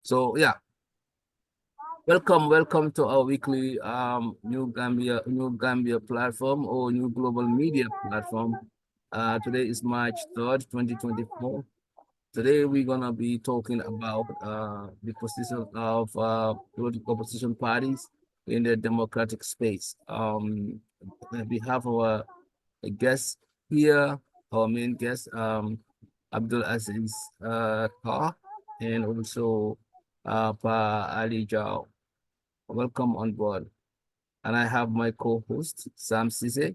So yeah, welcome to our weekly New Gambia platform or New Global Media platform. Today is March 3rd, 2024. Today we're gonna be talking about the position of political opposition parties in the democratic space. We have our guest here, our main guest, Abdul Aziz and also Pa Ali Jao. Welcome on board. And I have my co-host, Sam Ceesay,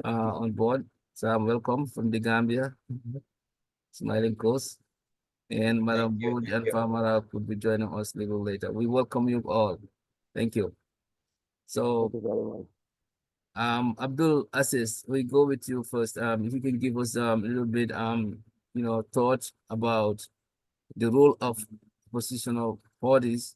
on board. Sam, welcome from the Gambia. Smiling coast. And Thank Madam you. Bood Thank and you. Famara could be joining us a little later. We welcome you all. Thank you. So, Thank you very much. Abdul Aziz, we go with you first. If you can give us a little bit, thoughts about the role of oppositional parties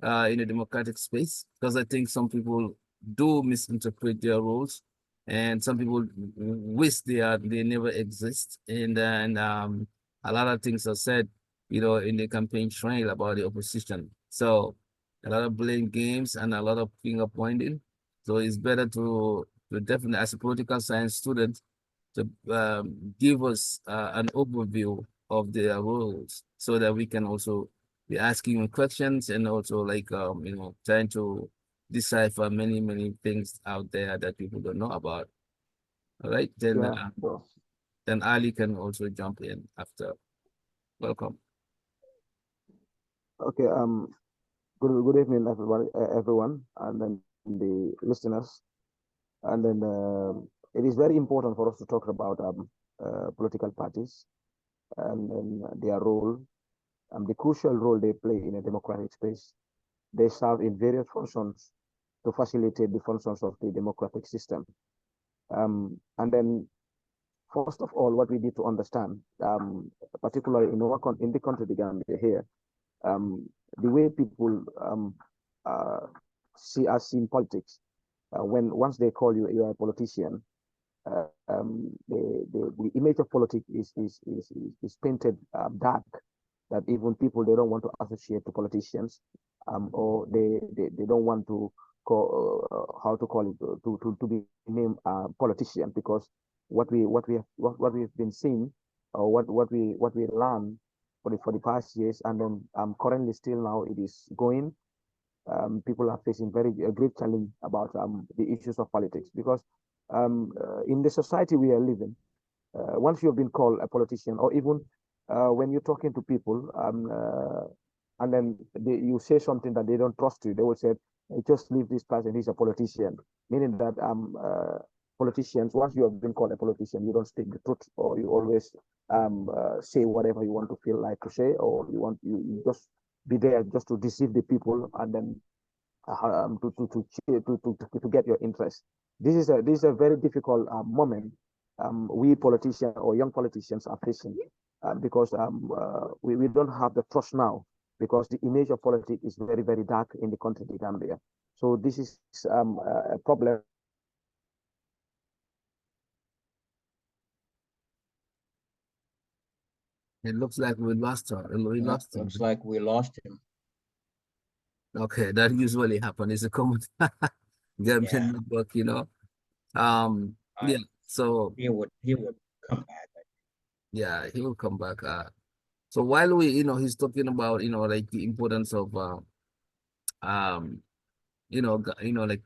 in a democratic space, because I think some people do misinterpret their roles, and some people wish they never exist. And then a lot of things are said, in the campaign trail about the opposition. So a lot of blame games and a lot of finger pointing. So it's better to definitely, as a political science student, to give us an overview of their roles so that we can also be asking you questions and also like trying to decipher many things out there that people don't know about. All right, Yeah, sure. then Ali can also jump in after. Welcome. Okay. Good evening, everyone, and then the listeners. And then it is very important for us to talk about political parties and then their role, the crucial role they play in a democratic space. They serve in various functions to facilitate the functions of the democratic system. And then, first of all, what we need to understand, particularly in the country, the Gambia here, um, the way people uh, see us in politics, when once they call you, you are a politician, the image of politics is painted dark, that even people, they don't want to associate to politicians, or they don't want to call, how to call it, to be named politician, because what we've been seeing, or what we learned for the past years, and then currently still now it is going. People are facing very a great challenge about the issues of politics, because in the society we are living, once you've been called a politician, or even when you're talking to people, and then you say something that they don't trust you, they will say, "Hey, just leave this person, he's a politician," meaning that politicians, once you have been called a politician, you don't speak the truth, or you always say whatever you want to feel like to say, or you just be there just to deceive the people, and then to get your interest. This is a very difficult moment we politicians or young politicians are facing, because we don't have the trust now, because the image of politics is very dark in the country, the Gambia. So this is a problem. It looks like we lost her. We lost him. Looks like we lost him. Okay, that usually happens. It's a common Gambian Yeah. network, Uh, Yeah. So he would come back. yeah, he will come back. So while he's talking about, like the importance of um, like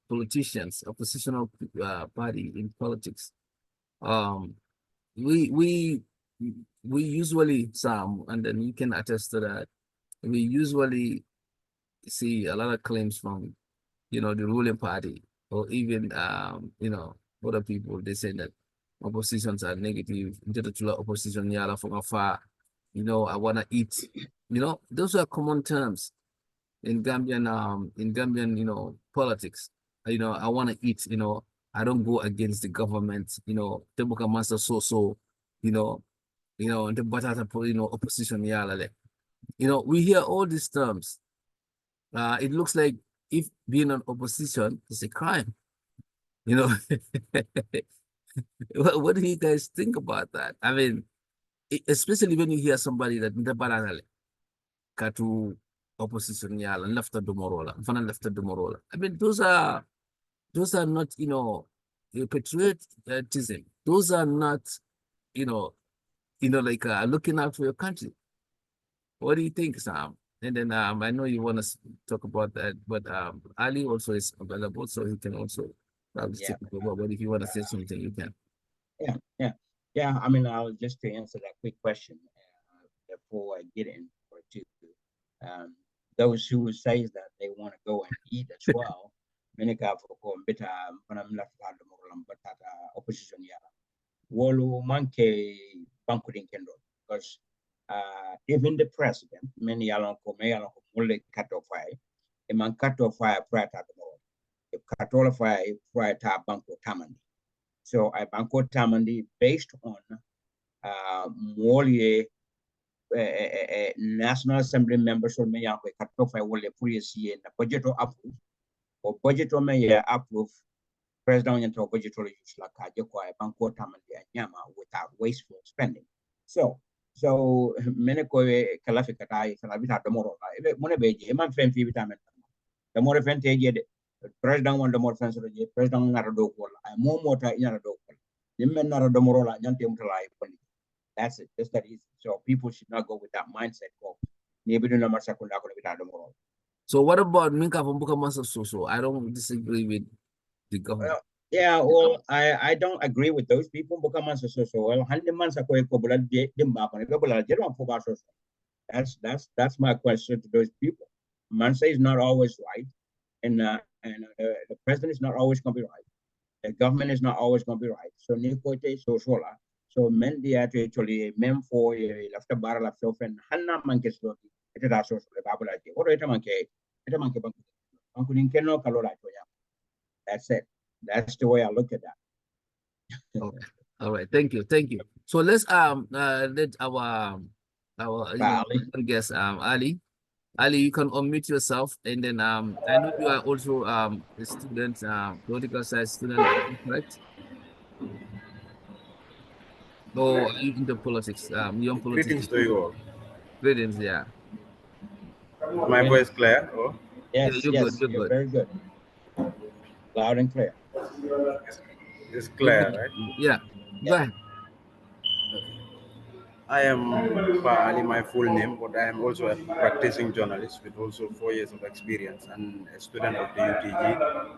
politicians, oppositional party in politics. Um, we we we usually, Sam, and then you can attest to that. We usually see a lot of claims from, the ruling party, or even other people. They say that oppositions are negative. Intellectual opposition, yala from afar. I wanna eat. Those are common terms in Gambian, politics. I wanna eat, I don't go against the government, Tebuka Master so, you know, and the batata opposition, yala. We hear all these terms. It looks like if being an opposition is a crime, you know. What do you guys think about that? I mean, especially when you hear somebody that katu opposition yala left dumorola fana left dumorola. I mean those are not patriotism. Those are not you know like looking out for your country. What do you think, Sam? And then I know you want to talk about that, but Ali also is available, so he can also probably Yeah, take it over. But if you want to say something, you can. yeah. I mean, I'll just to answer that quick question before I get into um, those who say that they want to go and eat as well. Many ka for beta manam la fa do mo bata opposition ya. Wolu manke bankudin kendo because even the president many yalon ko me yalon ko mulle kato fai e man kato fai prior to the mo. E kato fai prior to banko tamandi. So I banko tamandi based on more National Assembly members or may have cut off a wole police na budget or approve or budget or may approve president into budget or use like a joko a banko tamandi nyama without wasteful spending. So many ko kalafikata kalabita domoro mone beje man fen fi vitamin the more fen teje president one the more fen so president ngara do ko ay mo mota ina do ko nimmen nara domoro la nyante mutala ay that's it. Just that easy. So people should not go with that mindset. So what about Minka from Bukamasa Soso? I don't disagree with the government. Yeah, well, I don't agree with those people. Well, that's my question to those people. Mansa is not always right, and the president is not always going to be right. The government is not always going to be right. So Nikote so sola. So men they actually men for left a barrel of self and Hanna Mankes Loki. It is also the Bible. What it a monkey? It a monkey Uncle Kalora. That's it. That's the way I look at that. Okay. All right. Thank you. Thank you. So let's let our guest Ali. Ali, you can unmute yourself, and then I know you are also a student, political science student, correct? Or are you into politics? Young Greetings politician. to you all. Greetings, yeah. My voice clear? Oh, Yeah, Yes, you're good. yes, You're you're good. very good. Loud and clear. it's You're clear, good. right? Yeah. Go Yeah. ahead. I am Pa Ali, my full name, but I am also a practicing journalist with also 4 years of experience and a student of the UTG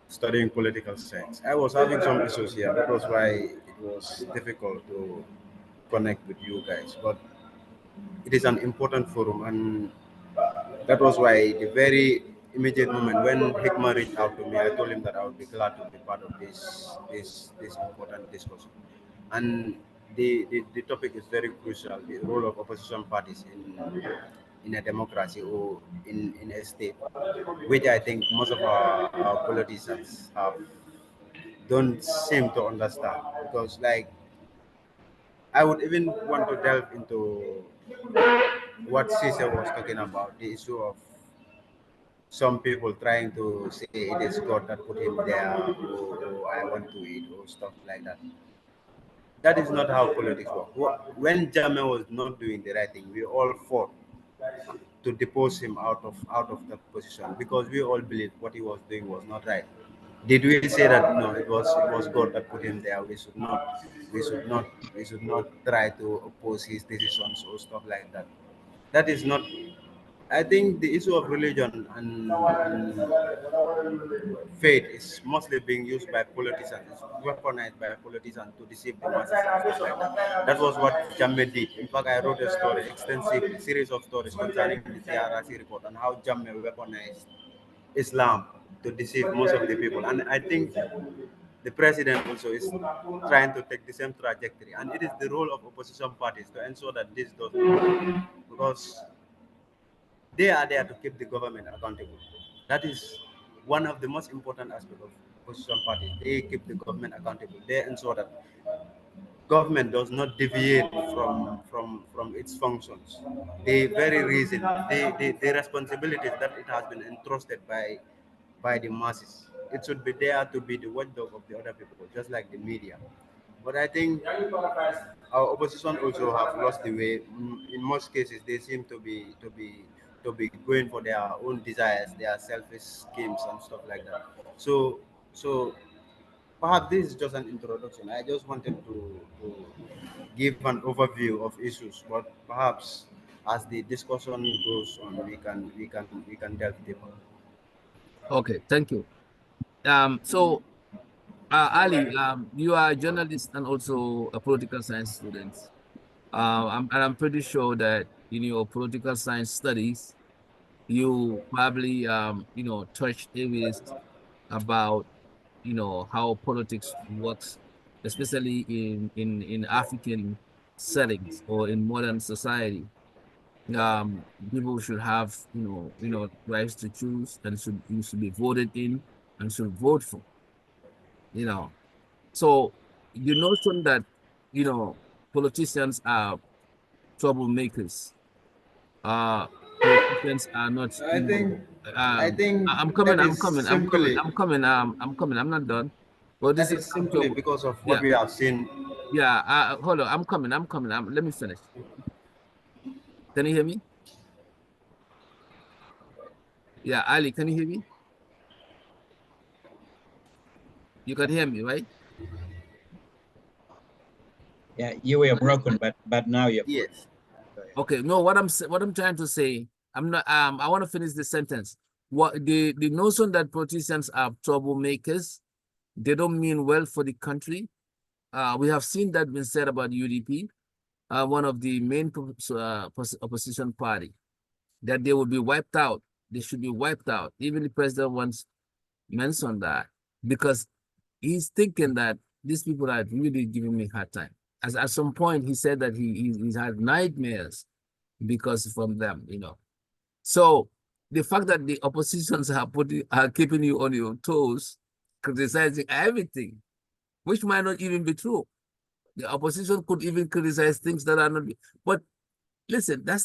studying political science. I was having some issues here. That was why it was difficult to connect with you guys. But it is an important forum, and that was why the very immediate moment when Hikma reached out to me, I told him that I would be glad to be part of this important discussion. And the topic is very crucial: the role of opposition parties in a democracy or in a state, which I think most of our politicians don't seem to understand. Because, like, I would even want to delve into what Ceesay was talking about, the issue of some people trying to say it is God that put him there, or I want to eat, or stuff like that. That is not how politics work. When Jammeh was not doing the right thing, we all fought to depose him out of that position because we all believed what he was doing was not right. Did we say that no? It was God that put him there. We should not try to oppose his decisions or stuff like that. That is not. I think the issue of religion and faith is mostly being used by politicians, it's weaponized by politicians to deceive the masses and stuff like that. That was what Jammeh did. In fact, I wrote a story, extensive series of stories concerning the CRRC report and how Jammeh weaponized Islam to deceive most of the people. And I think the president also is trying to take the same trajectory. And it is the role of opposition parties to ensure that this doesn't happen. Because they are there to keep the government accountable. That is one of the most important aspects of opposition parties. They keep the government accountable. They ensure that government does not deviate from its functions. The very reason, the responsibilities that it has been entrusted by the masses. It should be there to be the watchdog of the other people, just like the media. But I think our opposition also have lost the way. In most cases, they seem to be going for their own desires, their selfish schemes and stuff like that. So perhaps this is just an introduction. I just wanted to give an overview of issues, but perhaps as the discussion goes on, we can delve deeper. Okay, thank you. So Ali, you are a journalist and also a political science student. And I'm pretty sure that in your political science studies, you probably touched areas about how politics works, especially in African settings or in modern society. People should have rights to choose and should be voted in and should vote for. You know, so the notion that you know politicians are troublemakers, uh, politicians are not I think I think I'm coming, that I'm is coming, I'm coming, simply I'm coming, I'm coming, I'm not done. But that this is is simply because of what yeah, we have seen. yeah. Hold on, I'm coming, let me finish. Can you hear me? Yeah, Ali, can you hear me? You can hear me, right? Yeah, you were broken, but now you're full. Yes. Go ahead. Okay, no, what I'm trying to say, I'm not I want to finish the sentence. What the notion that politicians are troublemakers, they don't mean well for the country. We have seen that been said about UDP, one of the main opposition party, that they will be wiped out. They should be wiped out. Even the president once mentioned that because he's thinking that these people are really giving me a hard time. As at some point he said that he's had nightmares because from them. So the fact that the oppositions are keeping you on your toes, criticizing everything, which might not even be true. The opposition could even criticize things that are not. But listen, they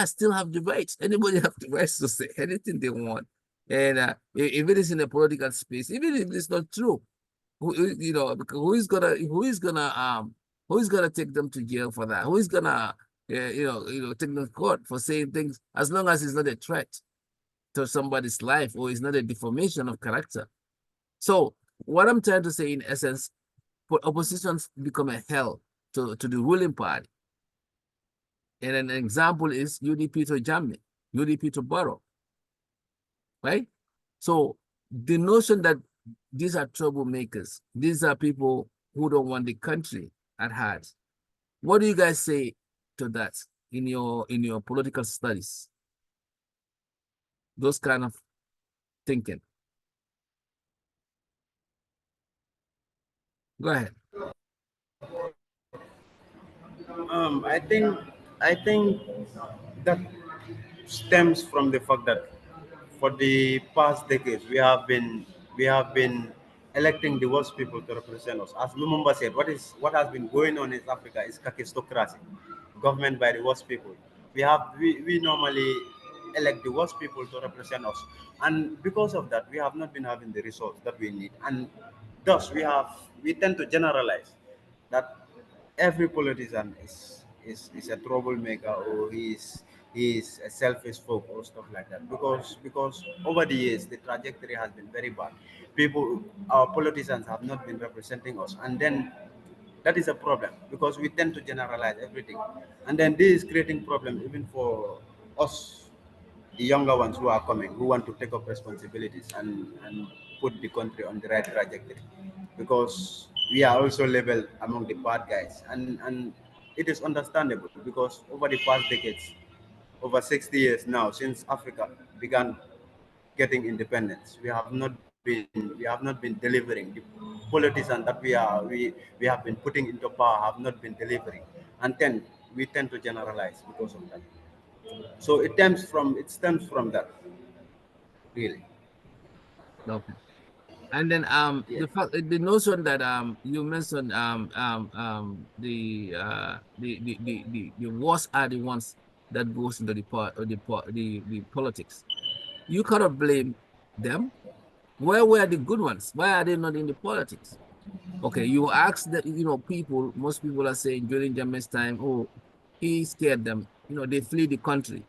still have the rights. Anybody have the rights to say anything they want, and if it is in a political space, even if it's not true, who is gonna take them to jail for that? Who is gonna take them to court for saying things as long as it's not a threat to somebody's life or it's not a deformation of character? So what I'm trying to say in essence, for oppositions become a hell to the ruling party. And an example is UDP to Jammeh, UDP to Borough, right? So the notion that these are troublemakers, these are people who don't want the country at heart. What do you guys say to that in your political studies? Those kind of thinking. Go ahead. I think that stems from the fact that for the past decades we have been electing the worst people to represent us. As Lumumba said, what has been going on in Africa is kakistocracy, government by the worst people. We normally elect the worst people to represent us, and because of that, we have not been having the results that we need, and thus we tend to generalize that every politician is a troublemaker, or he is a selfish folk or stuff like that, because over the years the trajectory has been very bad. Our politicians have not been representing us, and then that is a problem because we tend to generalize everything, and then this is creating problem even for us, the younger ones who are coming, who want to take up responsibilities and put the country on the right trajectory, because we are also labeled among the bad guys, and it is understandable because over the past decades, over 60 years now since Africa began getting independence, we have not been delivering. The politicians that we have been putting into power have not been delivering, and then we tend to generalize because of that. So it stems from that, really. Okay. And then Yeah. the notion that you mentioned the worst are the ones that goes into the politics. You cannot blame them. Where were the good ones? Why are they not in the politics? Okay, you ask the people. Most people are saying during Jammeh's time, oh, he scared them. They flee the country.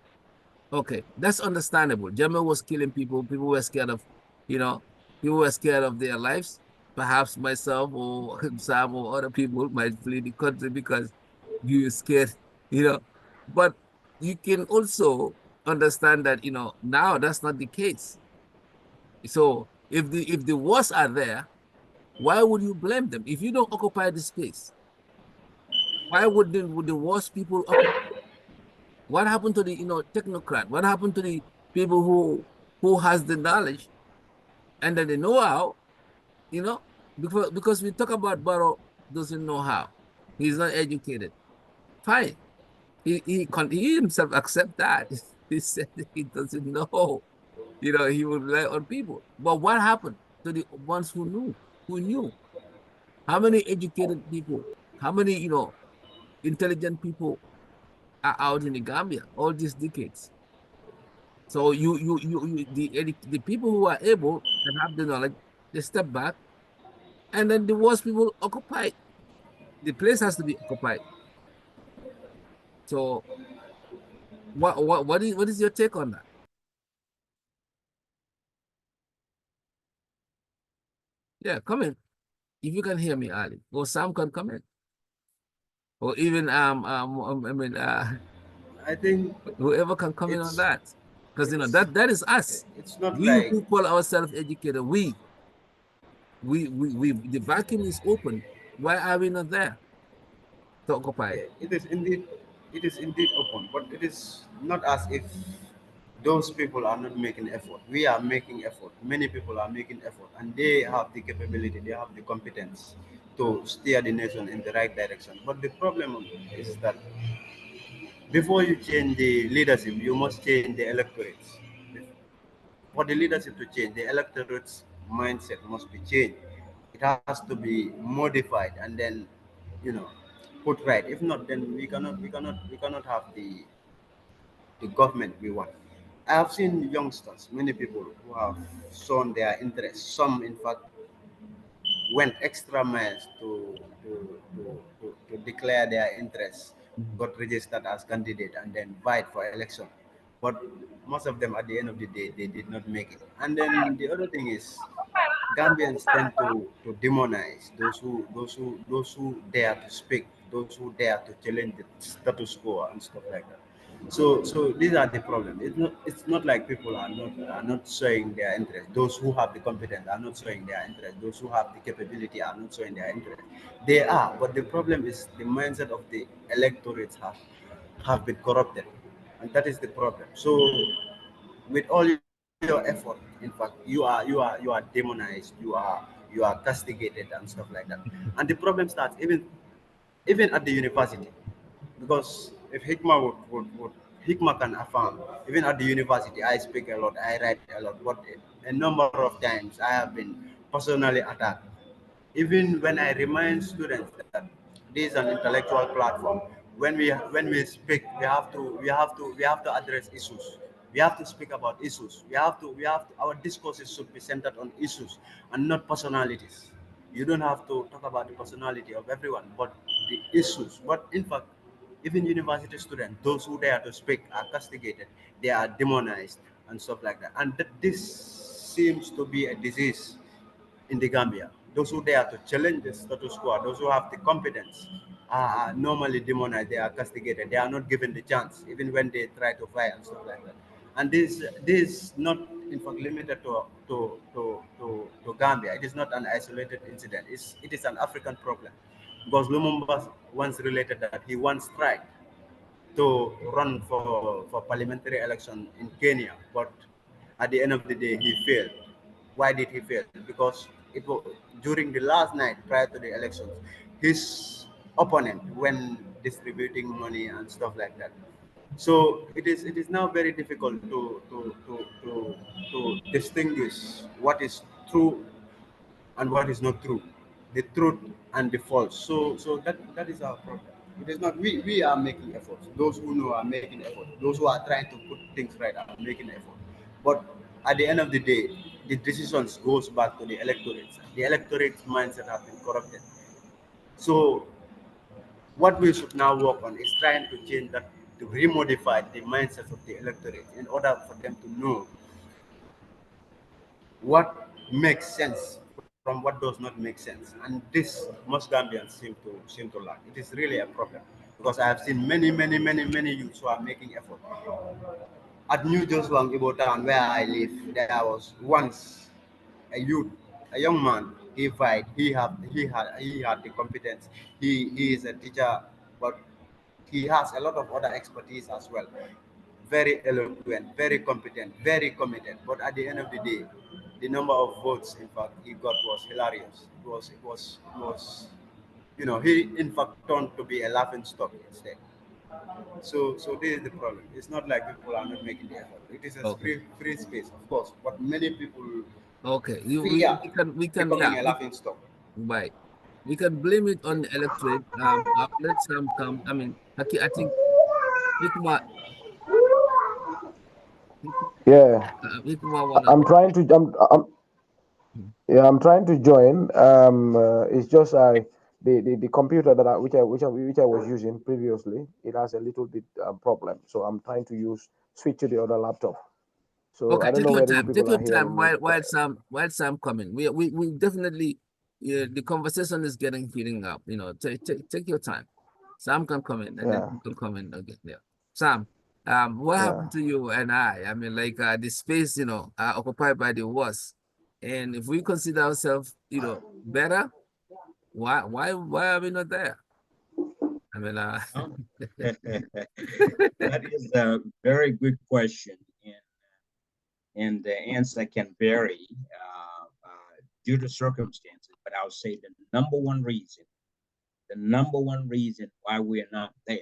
Okay, that's understandable. Jammeh was killing people. People were scared of, you know, people were scared of their lives. Perhaps myself or Sam or other people might flee the country because you are scared, you know. But you can also understand that, now that's not the case. So if the wars are there, why would you blame them? If you don't occupy the space, why would the worst people occupy? What happened to the technocrat? What happened to the people who has the knowledge and then the know-how? You know, because we talk about Barrow doesn't know how. He's not educated. Fine. He himself accept that. He said he doesn't know. He will rely on people. But what happened to the ones who knew? Who knew? How many educated people? How many intelligent people are out in the Gambia all these decades? So the people who are able and have the knowledge, they step back, and then the worst people occupy. The place has to be occupied. So what is your take on that? Yeah, come in. If you can hear me, Ali, or Sam can come in, or even I mean I think whoever can come in on it's that, because it's that is us. it's not We like who call ourselves educated, we the vacuum is open. Why are we not there to occupy it? yeah, it is indeed open, but it is not as if those people are not making effort. We are making effort. Many people are making effort, and they have the capability, they have the competence to steer the nation in the right direction. But the problem is that before you change the leadership, you must change the electorates. For the leadership to change, the electorate's mindset must be changed. It has to be modified and then, you know, put right. If not, then we cannot have the government we want. I have seen youngsters, many people who have shown their interest. Some, in fact, went extra miles to declare their interest, Mhm. got registered as candidate, and then vied for election. But most of them, at the end of the day, they did not make it. And then the other thing is, Gambians tend to demonize those who dare to speak, those who dare to challenge the status quo and stuff like that. So these are the problem. It's not like people are not showing their interest. Those who have the competence are not showing their interest. Those who have the capability are not showing their interest. They are, but the problem is the mindset of the electorates have been corrupted, and that is the problem. So with all your effort, in fact, you are demonized, you are castigated and stuff like that. And the problem starts even at the university, because if Hikma Hikma can affirm, even at the university, I speak a lot, I write a lot, but a number of times I have been personally attacked. Even when I remind students that this is an intellectual platform, when we speak, we have to address issues. We have to speak about issues. We have to our discourses should be centered on issues and not personalities. You don't have to talk about the personality of everyone, but the issues. But in fact, even university students, those who dare to speak are castigated. They are demonized and stuff like that. And this seems to be a disease in the Gambia. Those who dare to challenge the status quo, those who have the competence, are normally demonized. They are castigated. They are not given the chance, even when they try to fight and stuff like that. And this is not, in fact, limited to Gambia. It is not an isolated incident. It is an African problem, because Lumumba once related that he once tried to run for parliamentary election in Kenya, but at the end of the day he failed. Why did he fail? Because it was during the last night prior to the elections, his opponent when distributing money and stuff like that. So it is now very difficult to distinguish what is true and what is not true, the truth and the false. So that is our problem. It is not we are making efforts. Those who know are making effort. Those who are trying to put things right are making effort. But at the end of the day, the decisions goes back to the electorate. The electorate mindset has been corrupted. So what we should now work on is trying to change that, to remodify the mindset of the electorate in order for them to know what makes sense from what does not make sense. And this most Gambians seem to lack. It is really a problem because I have seen many youths who are making effort. At New Joshua Ibo town where I live, there was once a youth, a young man. He fight. He had the competence. He is a teacher, but he has a lot of other expertise as well. Very eloquent, very competent, very committed. But at the end of the day, the number of votes, in fact, he got was hilarious. He in fact turned to be a laughing stock instead. So this is the problem. It's not like people are not making the effort. It is a Okay. free space, of course, but many people Okay. fear We can becoming a laughing stock. right. We can blame it on the electorate. Let some come. I mean, I think Ikuma, Yeah, Ikuma wanna. I'm trying to. Yeah, I'm trying to join. It's just the computer that which I was using previously. It has a little bit problem, so I'm trying to switch to the other laptop. So Okay, I don't take know your whether you time. Take people your are time hearing me. while Sam coming. We definitely, yeah, the conversation is getting heating up. Take your time. Sam can come in and then Yeah, you can come in again. Yeah. Sam, what yeah. happened to you and I? I mean, like the space, occupied by the was. And if we consider ourselves, better, why are we not there? I mean, Oh, that is a very good question, and the answer can vary due to circumstances. But I'll say the number one reason why we're not there,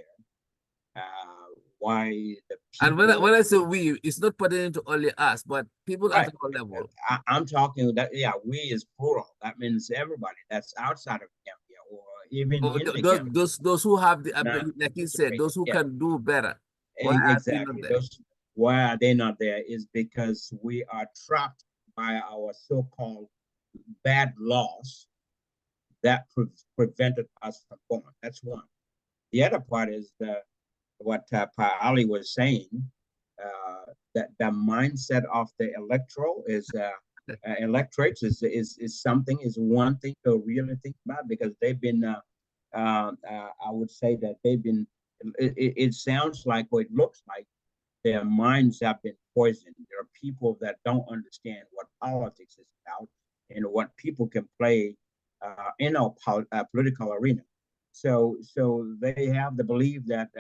why the and when people, I say we, it's not pertaining to only us, but people at right? all level. I'm talking that, yeah, we is plural. That means everybody that's outside of Gambia or even Oh, in the those Gambia those those who have the not ability, like you said, participating. those who Yeah, can do better. Why are we not exactly. there? Those, why are they not there is because we are trapped by our so-called bad laws that prevented us from going. That's one. The other part is what Pa Ali was saying, that the mindset of the electoral is electorates is one thing to really think about, because they've been I would say that they've been, it sounds like, or it looks like, their minds have been poisoned. There are people that don't understand what politics is about and what people can play in our political arena. So they have the belief that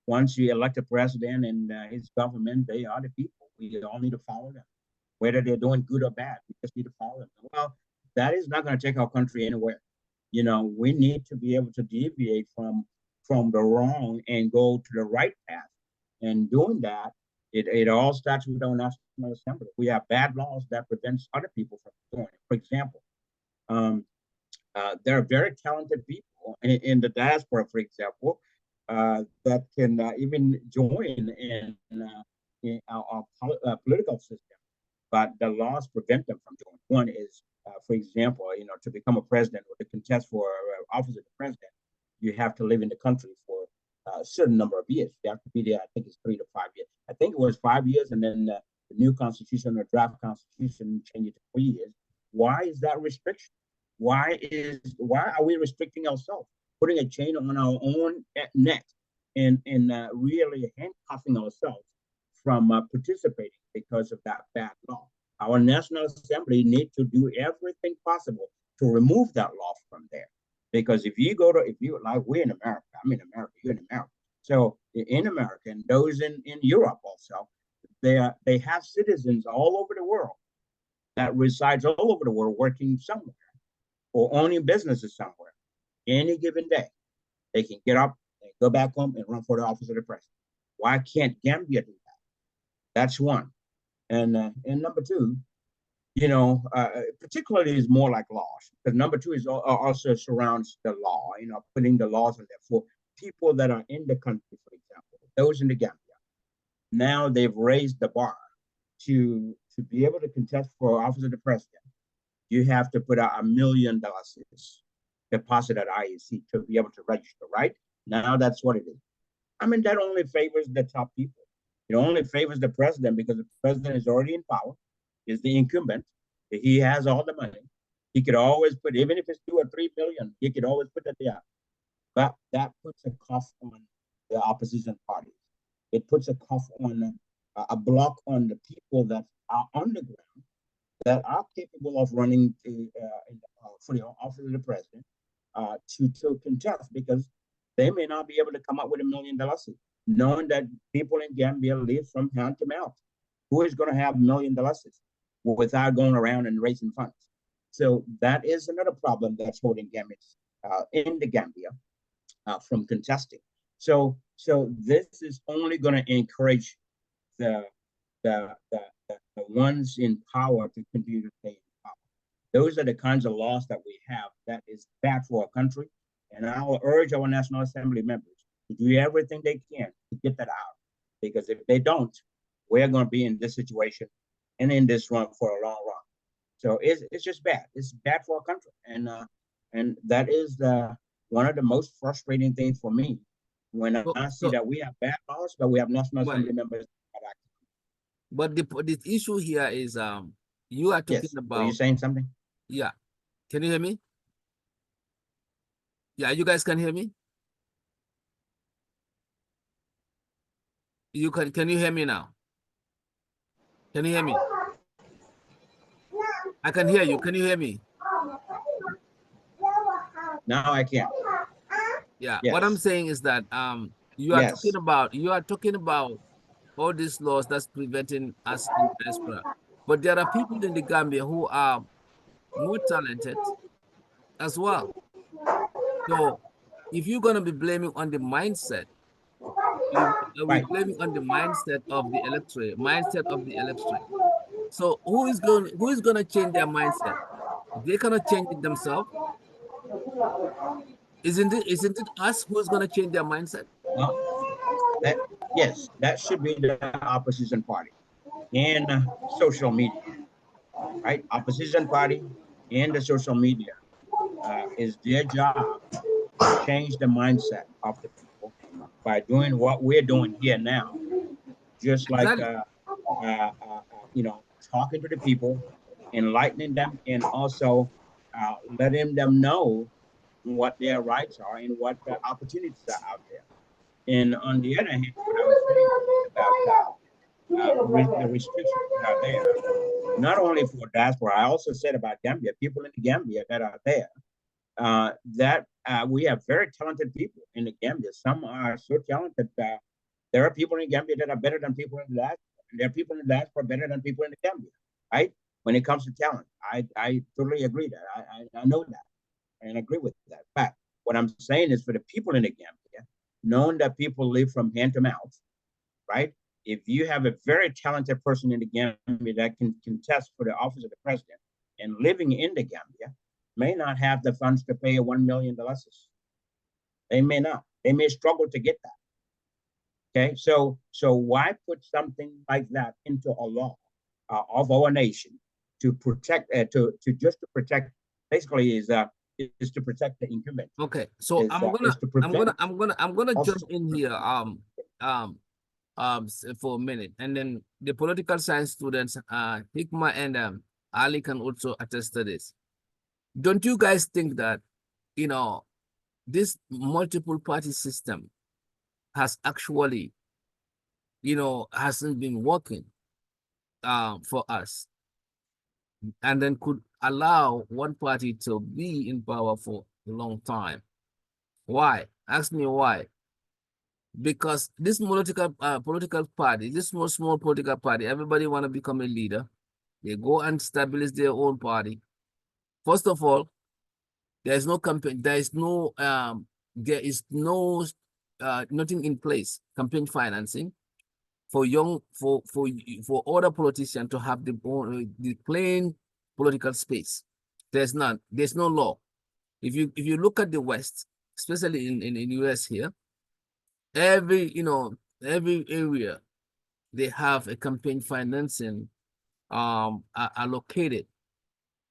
once you elect a president and his government, they are the people. We all need to follow them, whether they're doing good or bad. We just need to follow them. Well, that is not going to take our country anywhere. We need to be able to deviate from the wrong and go to the right path. And doing that, it all starts with our National Assembly. We have bad laws that prevents other people from doing it. For example, um, there are very talented people in the diaspora, for example, that can even join in our political system, but the laws prevent them from doing. One is, for example, to become a president or to contest for office of the president, you have to live in the country for a certain number of years. You have to be there. I think it's 3 to 5 years. I think it was 5 years, and then the new constitution or draft constitution changed it to 3 years. Why is that restriction? Why are we restricting ourselves, putting a chain on our own neck, and really handcuffing ourselves from participating because of that bad law? Our National Assembly need to do everything possible to remove that law from there. Because if you like, we're in America, I'm in America, you're in America. So in America, and those in Europe also, they have citizens all over the world that resides all over the world working somewhere or owning businesses somewhere. Any given day, they can get up and go back home and run for the office of the president. Why can't Gambia do that? That's one. And number two, particularly is more like laws. Because number two is also surrounds the law. Putting the laws in there for people that are in the country, for example, those in the Gambia. Now they've raised the bar to to be able to contest for office of the president, you have to put out $1 million deposit at IEC to be able to register, right? Now that's what it is. I mean, that only favors the top people. It only favors the president because the president is already in power, is the incumbent. He has all the money. He could always put, even if it's 2 or 3 billion, he could always put that there. But that puts a cough on the opposition parties. It puts a cough on a block on the people that are on the ground that are capable of running for the office of the president to contest, because they may not be able to come up with $1 million, knowing that people in Gambia live from hand to mouth. Who is going to have $1 million without going around and raising funds? So that is another problem that's holding Gambians in the Gambia from contesting. So this is only going to encourage the ones in power to continue to stay in power. Those are the kinds of laws that we have that is bad for our country. And I will urge our National Assembly members to do everything they can to get that out. Because if they don't, we're going to be in this situation and in this run for a long run. So it's just bad. It's bad for our country. And that is one of the most frustrating things for me when I see that we have bad laws, but we have National Assembly members. But the issue here is you are talking about. Are you saying something? Yeah. Can you hear me? Yeah, you guys can hear me? Can you hear me now? Can you hear me? I can hear you. Can you hear me? No, I can't. Yeah. Yes. What I'm saying is that you are talking about all these laws that's preventing us in diaspora. But there are people in the Gambia who are more talented as well. So if you're going to be blaming on the mindset, we're blaming on the mindset of the electorate. So who is going to change their mindset? They cannot change it themselves. Isn't it us who is going to change their mindset? Well, yes, that should be the opposition party and social media, right? Opposition party and the social media is their job to change the mindset of the people by doing what we're doing here now, just like talking to the people, enlightening them, and also letting them know what their rights are and what the opportunities are out there. And on the other hand, what I was saying about the restrictions that are there, not only for diaspora, I also said about Gambia, people in the Gambia that are there, that we have very talented people in the Gambia. Some are so talented that there are people in Gambia that are better than people in the diaspora. There are people in the diaspora better than people in the Gambia, right? When it comes to talent, I totally agree that. I know that and agree with that. But what I'm saying is for the people in the Gambia, knowing that people live from hand to mouth, right? If you have a very talented person in the Gambia that can contest for the office of the president and living in the Gambia, may not have the funds to pay $1 million. They may not. They may struggle to get that. Okay, so why put something like that into a law of our nation to protect, to protect, basically is to protect the incumbent. Okay, so I'm gonna jump in here for a minute, and then the political science students, Hikma and Ali can also attest to this. Don't you guys think that this multiple party system has actually hasn't been working for us, and then could allow one party to be in power for a long time? Why? Ask me why. Because this political party, this small political party, everybody want to become a leader. They go and establish their own party. First of all, there is no campaign. There is no nothing in place. Campaign financing for other politicians to have the plain political space. There's none. There's no law. If you look at the West, especially in US here, every area they have a campaign financing are allocated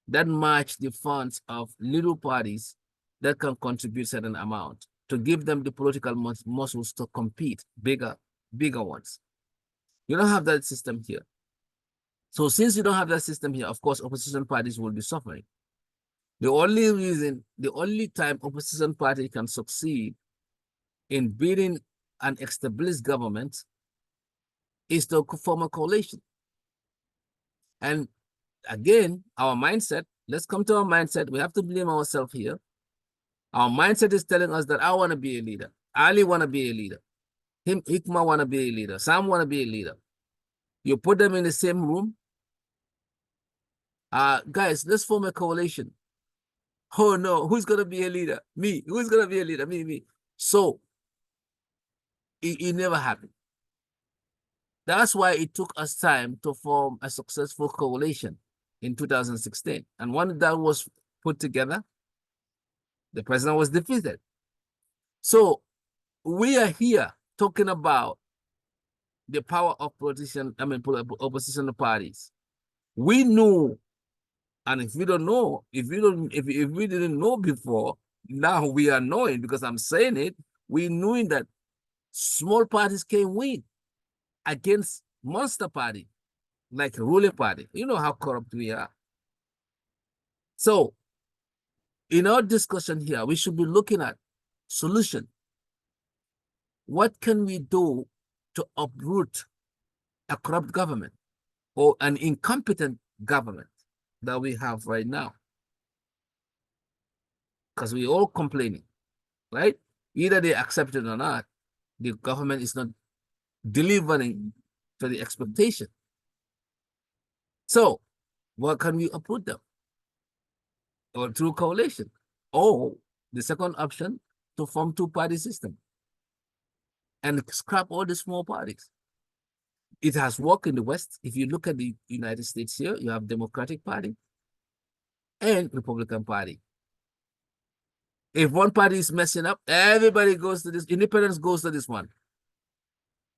that match the funds of little parties that can contribute certain amount to give them the political muscles to compete bigger ones. You don't have that system here. So since you don't have that system here, of course, opposition parties will be suffering. The only time opposition party can succeed in beating an established government is to form a coalition. And again, our mindset, let's come to our mindset. We have to blame ourselves here. Our mindset is telling us that I want to be a leader. Ali want to be a leader. Hikma want to be a leader. Sam want to be a leader. You put them in the same room. Guys, let's form a coalition. Oh no, who's gonna be a leader? Me. Who's gonna be a leader? Me. So it never happened. That's why it took us time to form a successful coalition in 2016. And when that was put together, the president was defeated. So we are here talking about the power of opposition parties. We knew, and if we don't know, if we didn't know before, now we are knowing because I'm saying it. We knew that small parties can win against monster party, like ruling party. You know how corrupt we are. So in our discussion here, we should be looking at solution. What can we do to uproot a corrupt government or an incompetent government that we have right now? Because we're all complaining, right? Either they accept it or not, the government is not delivering to the expectation. So what can we uproot them? Or through coalition? Or the second option, to form two-party system and scrap all the small parties. It has worked in the West. If you look at the United States here, you have Democratic Party and Republican Party. If one party is messing up, everybody goes to this, independence goes to this one.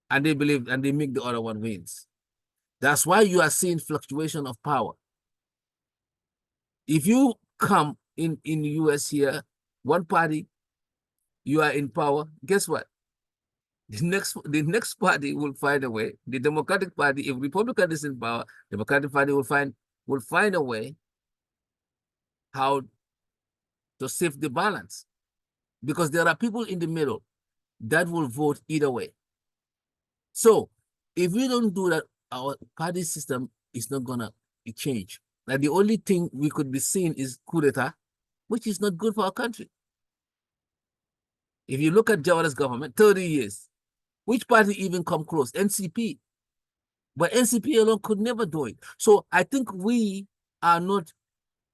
And they believe, and they make the other one wins. That's why you are seeing fluctuation of power. If you come in the US here, one party, you are in power, guess what? The next party will find a way. The Democratic Party, if Republican is in power, Democratic Party will find a way how to save the balance. Because there are people in the middle that will vote either way. So if we don't do that, our party system is not gonna change. Like the only thing we could be seeing is coup d'etat, which is not good for our country. If you look at Jawara's government, 30 years, which party even come close? NCP. But NCP alone could never do it. So I think we are not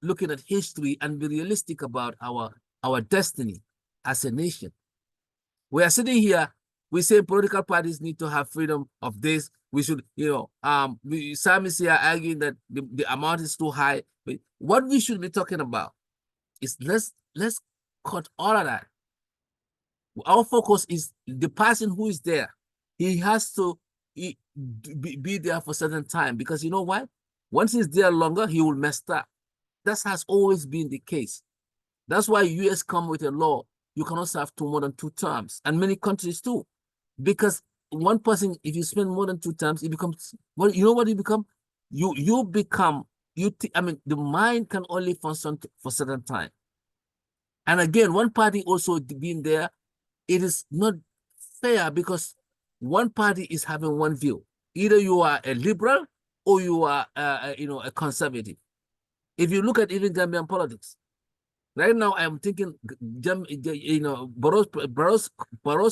looking at history and be realistic about our destiny as a nation. We are sitting here, we say political parties need to have freedom of this. We should, some is here arguing that the amount is too high. But what we should be talking about is let's cut all of that. Our focus is the person who is there. He has to be there for a certain time, because you know what? Once he's there longer, he will mess up. That has always been the case. That's why US come with a law. You cannot serve more than 2 terms, and many countries too. Because one person, if you spend more than 2 terms, it becomes, well, you know what you become? The mind can only function for a certain time. And again, one party also being there, it is not fair because one party is having one view. Either you are a liberal or you are, a conservative. If you look at even Gambian politics, right now I'm thinking, Barrow's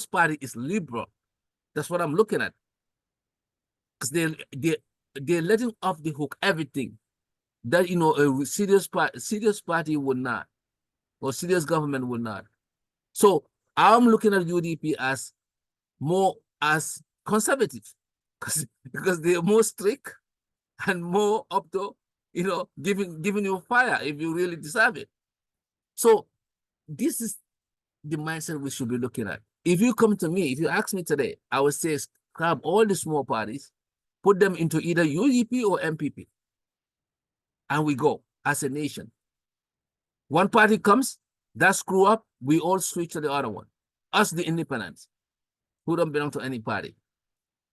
party is liberal. That's what I'm looking at, because they're letting off the hook everything that a serious party would not, or serious government would not. So I'm looking at UDP as more as conservative, because they're more strict and more up to giving you fire if you really deserve it. So this is the mindset we should be looking at. If you come to me, if you ask me today, I would say scrap all the small parties, put them into either UDP or MPP. and we go as a nation. One party comes, that screw up, we all switch to the other one. Us, the independents, who don't belong to any party.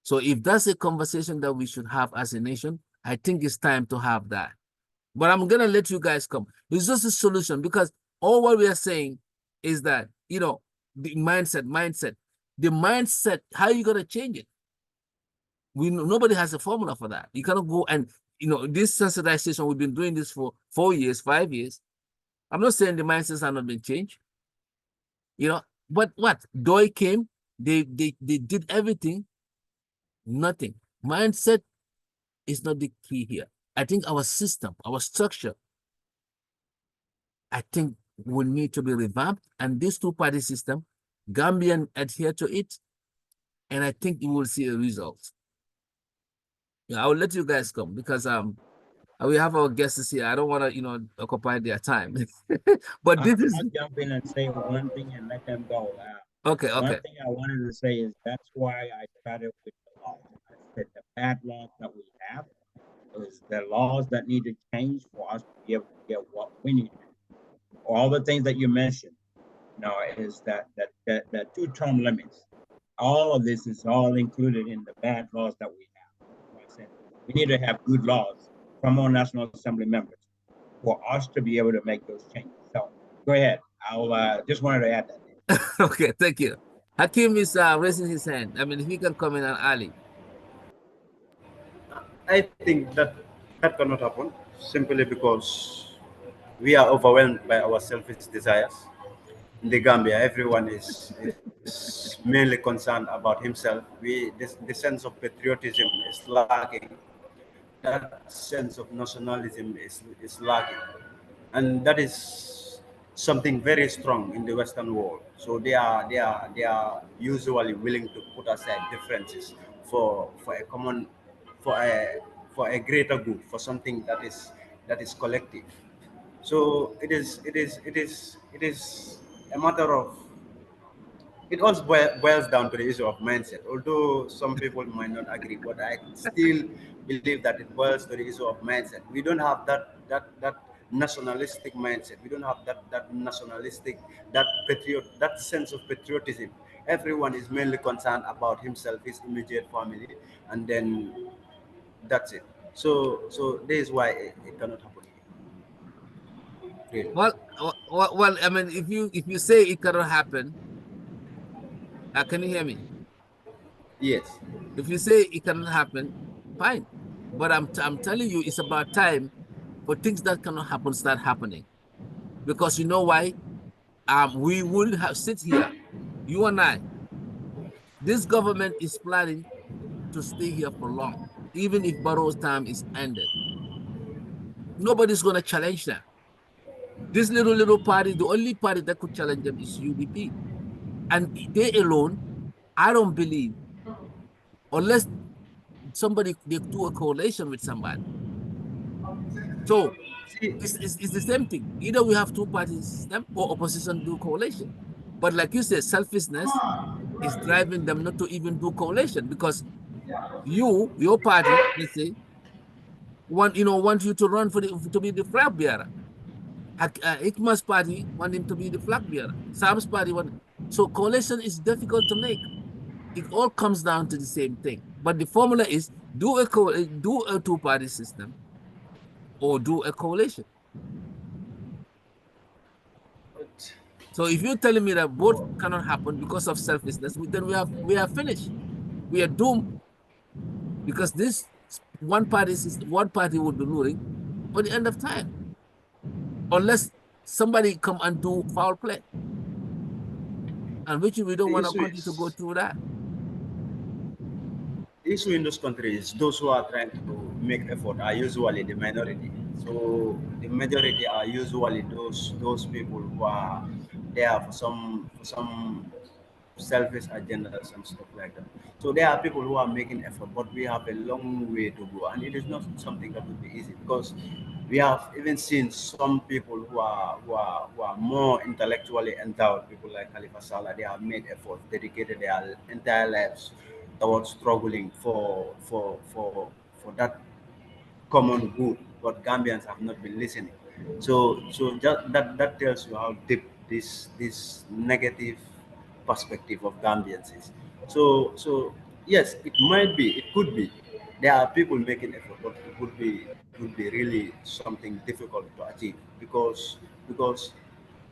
So if that's a conversation that we should have as a nation, I think it's time to have that. But I'm gonna let you guys come. It's just a solution, because all what we are saying is that, you know, the mindset. The mindset, how are you gonna change it? Nobody has a formula for that. You cannot go and, you know, this sensitization, we've been doing this for 4 years, 5 years. I'm not saying the mindsets have not been changed, you know, but what? Doi came, they did everything, nothing. Mindset is not the key here. I think our system, our structure, I think will need to be revamped. And this two-party system, Gambian adhere to it, and I think you will see a result. Yeah, I will let you guys come, because we have our guests here. I don't want to, you know, occupy their time. But this is I'll jump in and say one thing and let them go. okay. One Okay. thing I wanted to say is that's why I started with the law. I said the bad laws that we have is the laws that need to change for us to be able to get what we need. All the things that you mentioned, you know, is that 2-term limits. All of this is all included in the bad laws that we have. So I said we need to have good laws from our National Assembly members for us to be able to make those changes. So go ahead. I'll just wanted to add that. Okay, thank you. Hakim is raising his hand. I mean, he can come in on Ali. I think that cannot happen simply because we are overwhelmed by our selfish desires. In the Gambia, everyone is mainly concerned about himself. The sense of patriotism is lacking. That sense of nationalism is lacking, and that is something very strong in the Western world. So they are usually willing to put aside differences for a common for a for a greater good, for something that is collective. So it is a matter of, it also boils down to the issue of mindset. Although some people might not agree, but I still believe that it boils to the issue of mindset. We don't have that nationalistic mindset. We don't have that nationalistic, that sense of patriotism. Everyone is mainly concerned about himself, his immediate family, and then that's it. So this is why it cannot happen. Really. Well, I mean, if you say it cannot happen, can you hear me? Yes. If you say it cannot happen, fine. But I'm telling you, it's about time for things that cannot happen start happening. Because you know why? We will have sit here, you and I. This government is planning to stay here for long, even if Barrow's time is ended. Nobody's gonna challenge them. This little party, the only party that could challenge them is UDP. And they alone, I don't believe, unless somebody they do a coalition with somebody. So See, it's the same thing. Either we have two-party system or opposition do coalition. But like you said, selfishness is driving them not to even do coalition, because your party, let's say, want you to run to be the flag bearer. Ikma's party want him to be the flag bearer. Sam's party want. So coalition is difficult to make. It all comes down to the same thing. But the formula is do a two-party system or do a coalition. but So if you're telling me that both cannot happen because of selfishness, then we are finished. We are doomed, because this one party will be ruling for the end of time, unless somebody come and do foul play, and which we don't the want our issue country to go is through that. the issue in those countries, those who are trying to make effort are usually the minority. So the majority are usually those people who are there for some selfish agendas and stuff like that. So there are people who are making effort, but we have a long way to go, and it is not something that will be easy, because we have even seen some people who are more intellectually endowed, people like Khalifa Salah. They have made efforts, dedicated their entire lives towards struggling for that common good, but Gambians have not been listening. So just that tells you how deep this negative perspective of Gambians is. So yes, it might be, it could be. There are people making effort, but it would be really something difficult to achieve because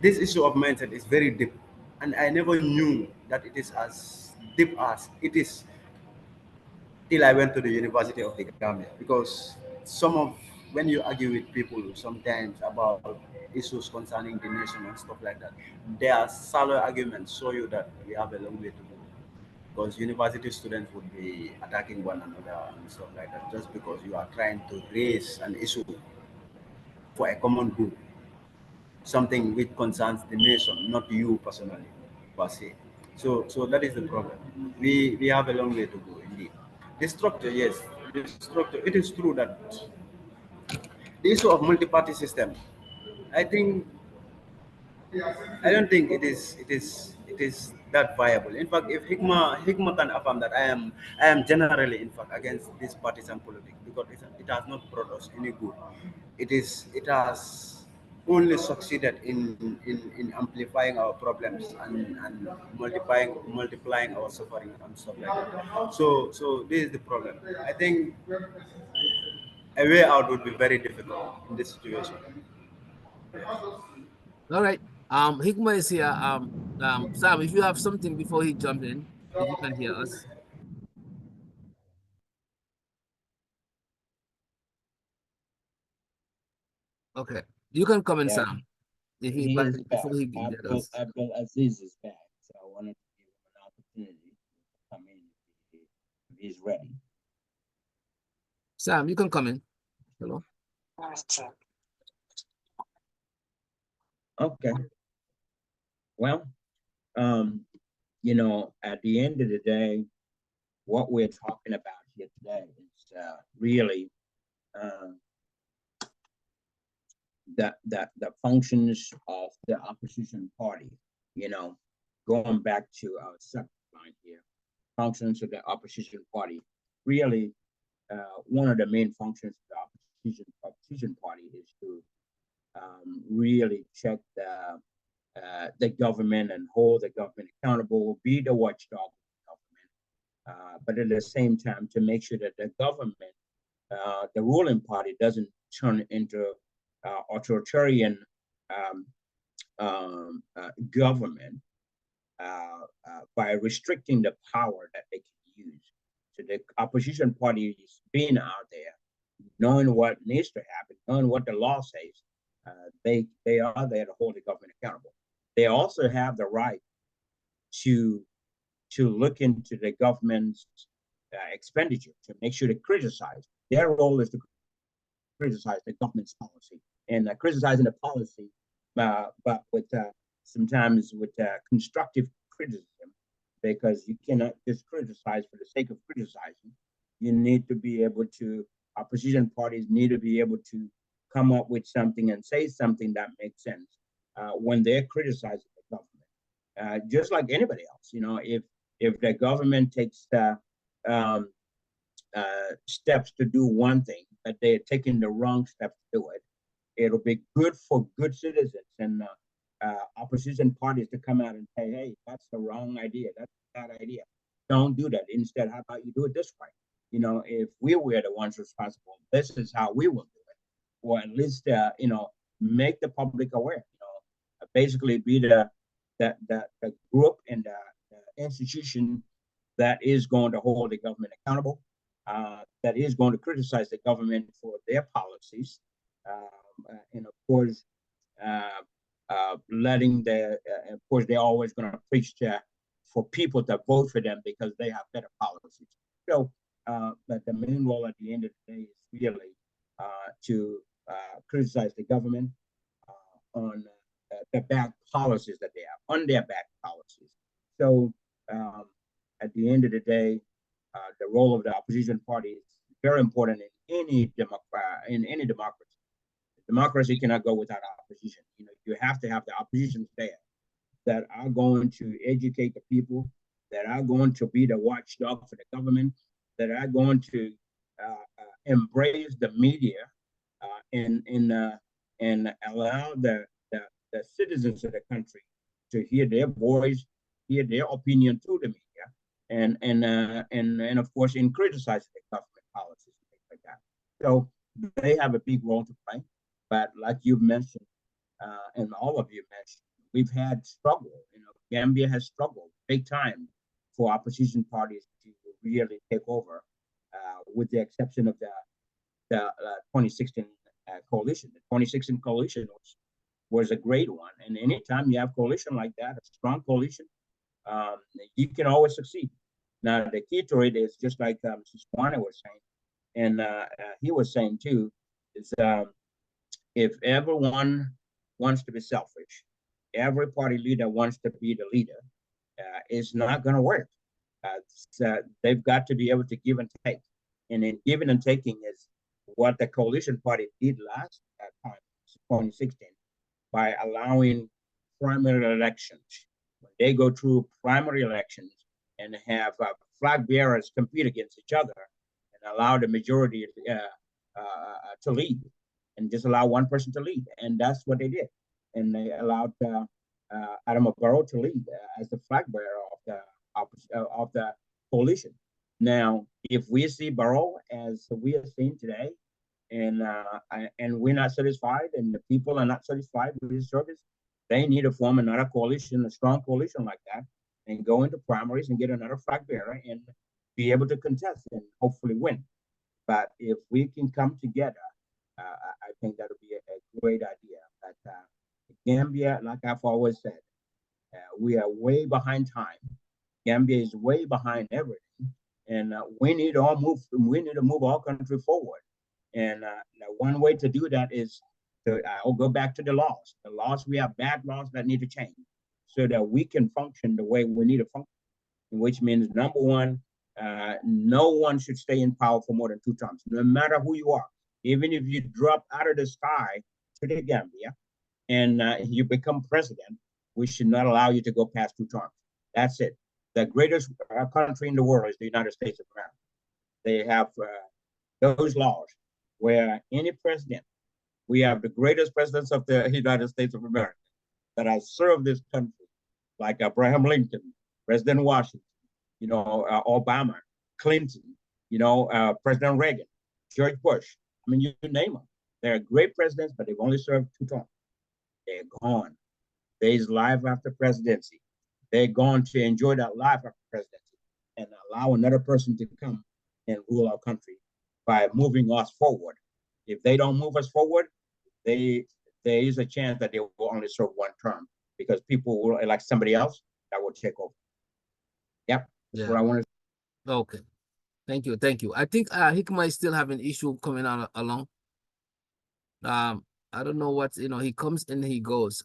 this issue of mindset is very deep, and I never knew that it is as deep as it is till I went to the University of the Gambia. Because some of when you argue with people sometimes about issues concerning the nation and stuff like that, their shallow arguments show you that we have a long way to go. Because university students would be attacking one another and stuff like that just because you are trying to raise an issue for a common good, something which concerns the nation, not you personally, per se. So that is the problem. We have a long way to go indeed. The structure, yes, the structure. It is true that the issue of multi-party system, I think I don't think it is that viable. In fact, if Hikma can affirm that I am generally in fact against this partisan politics because it has not brought us any good. It has only succeeded in amplifying our problems and multiplying our suffering and stuff like that. So this is the problem. I think a way out would be very difficult in this situation. All right. Hikma is here. Sam, if you have something before he jump in, if you can hear us. Okay. You can comment, Yeah, Sam. If he he but is back. before he can get us. Abdul Aziz is back. So I wanted to give him an opportunity to come in if he's ready. Sam, you can come in. Hello. Okay. Well, at the end of the day, what we're talking about here today is really uh, the functions of the opposition party. You know, going back to our subject line here, functions of the opposition party. Really, one of the main functions of the opposition party is to really check the government and hold the government accountable, be the watchdog of the government, but at the same time to make sure that the government, the ruling party, doesn't turn into authoritarian um, government by restricting the power that they can use. So the opposition party is being out there, knowing what needs to happen, knowing what the law says. They are there to hold the government accountable. They also have the right to look into the government's expenditure to make sure to criticize. Their role is to criticize the government's policy and criticizing the policy, but with sometimes with constructive criticism, because you cannot just criticize for the sake of criticizing. You need to be able to, opposition parties need to be able to come up with something and say something that makes sense when they're criticizing the government. Just like anybody else, if the government takes steps to do one thing, but they're taking the wrong steps to do it, it'll be good for good citizens and opposition parties to come out and say, hey, that's the wrong idea. That's a bad idea. Don't do that. Instead, how about you do it this way? If we were the ones responsible, this is how we will do it. Or at least, make the public aware, basically be the group and the institution that is going to hold the government accountable, that is going to criticize the government for their policies, and of course, of course, they're always going to preach for people to vote for them because they have better policies. So, but the main role at the end of the day is really to criticize the government on the bad policies that they have, on their bad policies. So, at the end of the day, the role of the opposition party is very important in any democracy. Democracy cannot go without opposition. You have to have the oppositions there that are going to educate the people, that are going to be the watchdog for the government, that are going to embrace the media and allow the citizens of the country to hear their voice, hear their opinion through the media, and of course in criticizing the government policies and things like that. So they have a big role to play. But like you've mentioned, and all of you mentioned, we've had struggle. Gambia has struggled big time for opposition parties to really take over, with the exception of the 2016 coalition. The 2016 coalition was a great one. And anytime you have coalition like that, a strong coalition, you can always succeed. Now, the key to it is just like Mr. Sawaneh was saying, and he was saying too, is if everyone wants to be selfish, every party leader wants to be the leader, it's not going to work. They've got to be able to give and take. And in giving and taking is what the coalition party did last time, 2016, by allowing primary elections. When they go through primary elections and have flag bearers compete against each other and allow the majority to lead, and just allow one person to lead. And that's what they did. And they allowed Adam Barrow to lead as the flag bearer of the coalition. Now, if we see Barrow as we are seeing today, and we're not satisfied, and the people are not satisfied with his service, they need to form another coalition, a strong coalition like that, and go into primaries and get another flag bearer and be able to contest and hopefully win. But if we can come together, I think that would be a great idea. But Gambia, like I've always said, we are way behind time. Gambia is way behind everything, and we need to move our country forward. And one way to do that is I'll go back to the laws. The laws, we have bad laws that need to change so that we can function the way we need to function, which means number one, no one should stay in power for more than 2 terms, no matter who you are. Even if you drop out of the sky to the Gambia and you become president, we should not allow you to go past 2 terms. That's it. The greatest country in the world is the United States of America. They have those laws where any president, we have the greatest presidents of the United States of America that have served this country, like Abraham Lincoln, President Washington, Obama, Clinton, President Reagan, George Bush. I mean, you name them. They're great presidents, but they've only served 2 terms. They're gone. There's life after presidency. They're going to enjoy that life after presidency and allow another person to come and rule our country by moving us forward. If they don't move us forward, there is a chance that they will only serve 1 term because people will elect somebody else that will take over. Yep, that's what I want to. Okay, thank you. I think Hikma is still having issue coming on along. I don't know what he comes and he goes.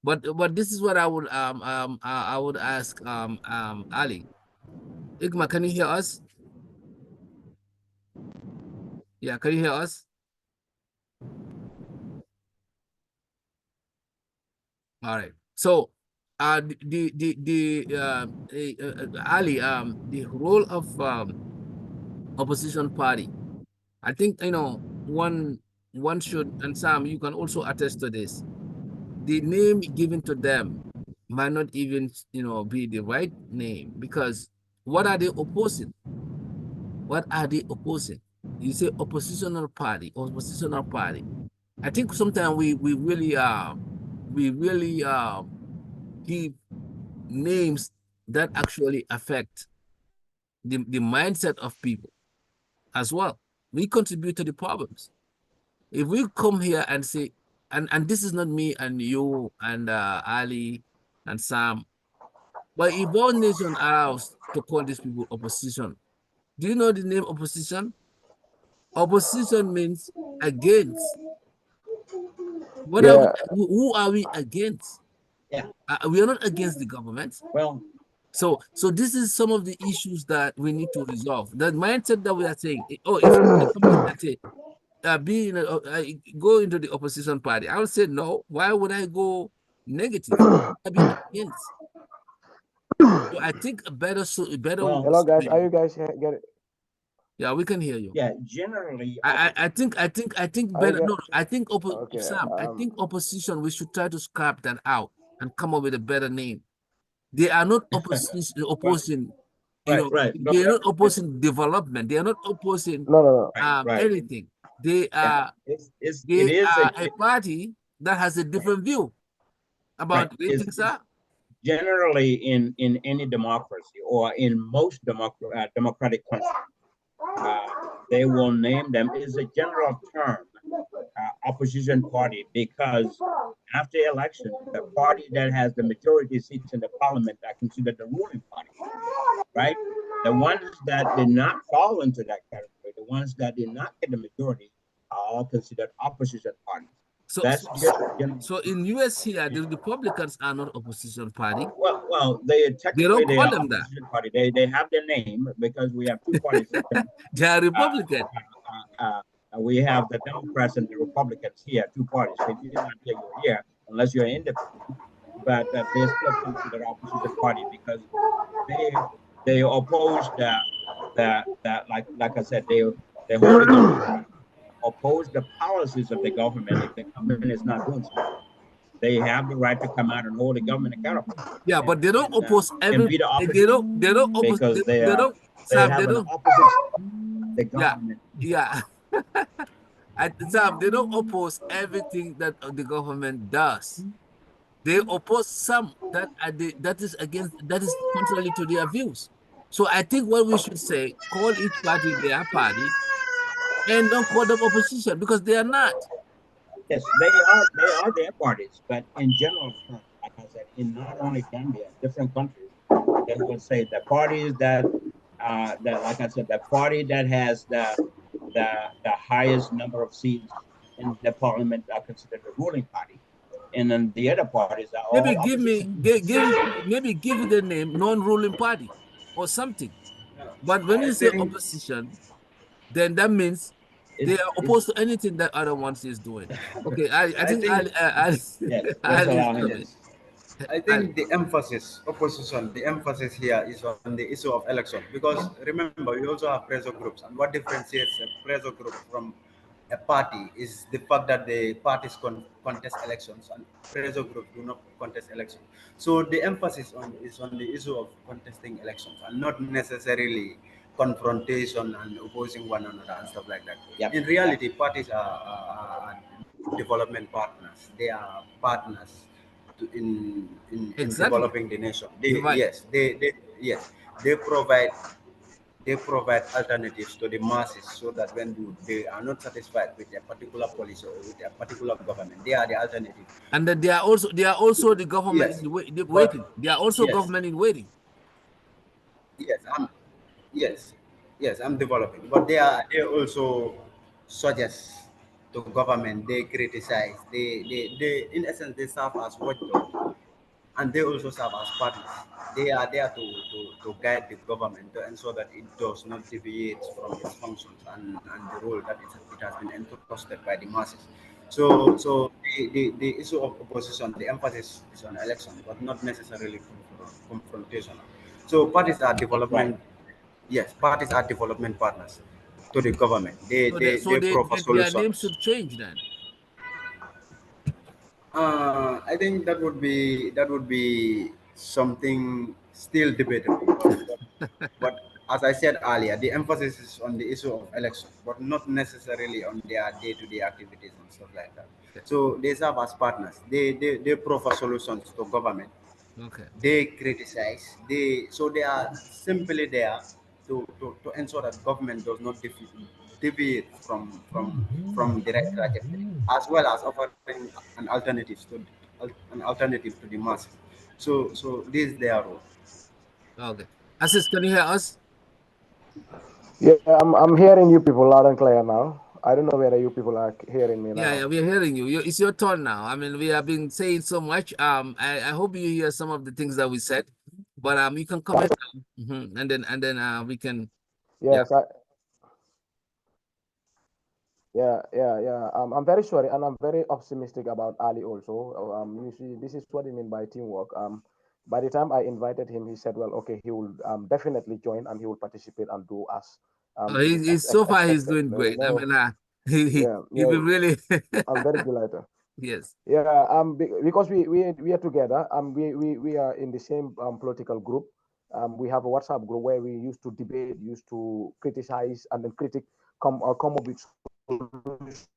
But this is what I would ask Ali. Hikma, can you hear us? Yeah, can you hear us? All right. So, Ali, the role of opposition party, I think one should, and Sam, you can also attest to this. The name given to them might not even be the right name, because what are they opposing? What are they opposing? You say oppositional party. I think sometimes we really give names that actually affect the mindset of people as well. We contribute to the problems. If we come here and say, and this is not me and you and Ali and Sam, but if our nation allows to call these people opposition, do you know the name opposition? Opposition means against. What are who are we against? Yeah. We are not against the government. Well, so this is some of the issues that we need to resolve. The mindset that we are saying, if somebody comes and say, go into the opposition party, I would say no. Why would I go negative? I'd be against. So I think a better Hello guys, are you guys get it? Yeah, we can hear you. Yeah, generally. I think I better. get No, I think okay. Sam. I think opposition. We should try to scrap that out and come up with a better name. They are not opposition opposing. You know, Right. No, they are not opposing development. They are not opposing No, no, no. right. anything. They Yeah, are it is a party that has a different view right. about the way things are. Generally in any democracy or in most democratic countries, they will name them is a general term, opposition party, because after election, the party that has the majority seats in the parliament are considered the ruling party, right? The ones that did not fall into that category, the ones that did not get the majority, are all considered opposition parties. So, That's just so in US here, the Republicans are not opposition party. well, They technically don't they call are them that. opposition party. They have their name because we have two-party system. They are Republican. We have the Democrats and the Republicans here, two parties. So if you're not here, you're here, unless you're independent. But they're still considered opposition party because they oppose like I said, they hold the government, oppose the policies of the government if the government is not doing something. They have the right to come out and hold the government accountable. Yeah, but they don't oppose And every. be the They opposite don't oppose. because They don't. they Sam, they have an don't. opposite the Yeah, government. yeah. Sam, they don't oppose everything that the government does. They oppose some that that is against, that is contrary to their views. So I think what we should say, call each party their party, and don't call them opposition because they are not. Yes, they are their parties, but in general terms, like I said, in not only Gambia, different countries, they will say the parties that like I said, the party that has the highest number of seats in the parliament are considered the ruling party, and then the other parties are all Maybe opposition. maybe give it the name non-ruling party or something. But when I you say think opposition, then that means they are It's opposed to anything that other ones is doing. Okay, I I think think yes, let's Ali is allow him. coming. yes. I think the emphasis, opposition, the emphasis here is on the issue of election because remember we also have pressure groups, and what differentiates a pressure group from a party is the fact that the parties contest elections and pressure groups do not contest elections. So the emphasis is on the issue of contesting elections and not necessarily confrontation and opposing one another and stuff like that. Yep. In reality, parties are development partners. They are partners in Exactly. developing the nation. You're right. Yes, they provide they provide alternatives to the masses so that when they are not satisfied with a particular policy or with a particular government, they are the alternative. And that they are also the government Yes, in but waiting. They are also yes, government in waiting. yes, yes, yes, I'm developing, but they also suggest to government. They criticize. They in essence they serve as watchdog, and they also serve as partners. They are there to guide the government to ensure that it does not deviate from its functions and the role that it has been entrusted by the masses. So the issue of opposition, the emphasis is on election, but not necessarily confrontational. So parties are That's right. development, yes, parties are development partners to the government. They So they, they proffer their name solutions. should change then. I think that would be something still debatable, but as I said earlier, the emphasis is on the issue of election, but not necessarily on their day-to-day activities and stuff like that. So they serve as partners. They proffer solutions to government. Okay. They criticize. They are simply there to ensure that government does not deviate from the right trajectory, as well as offering an alternative to the masses. So this is their role. Okay. Aziz, can you hear us? Yeah, I'm hearing you people loud and clear now. I don't know whether you people are hearing me Yeah, now. we're hearing you. It's your turn now. I mean, we have been saying so much. I hope you hear some of the things that we said, but you can comment, and then we can. Yeah. Yes, yeah. I'm very sorry, and I'm very optimistic about Ali also. You see, this is what I mean by teamwork. By the time I invited him, he said, "Well, okay, he will definitely join and he will participate and do as He's so far he's expected. doing great. I No, mean, he yeah, will really. I'm very delighted. Yes. Yeah, because we are together. We are in the same political group. We have a WhatsApp group where we used to debate, used to criticize, and then come up with solutions.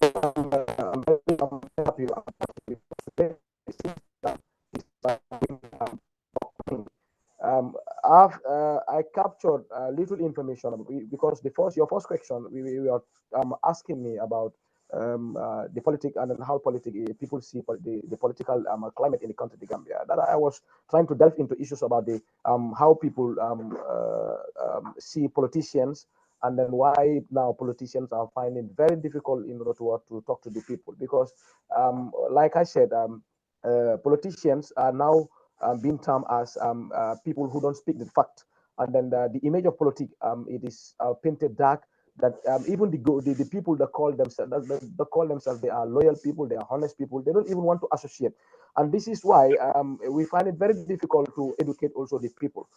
I'm very happy. Um, I captured little information because your first question, we are asking me about the politics and then how people see the political climate in the country, the Gambia. That I was trying to delve into issues about the how people see politicians, and then why now politicians are finding it very difficult in order to talk to the people because, like I said, politicians are now being termed as people who don't speak the fact. And then the image of politics, it is painted dark. That even the people that call themselves, they are loyal people, they are honest people. They don't even want to associate, and this is why we find it very difficult to educate also the people,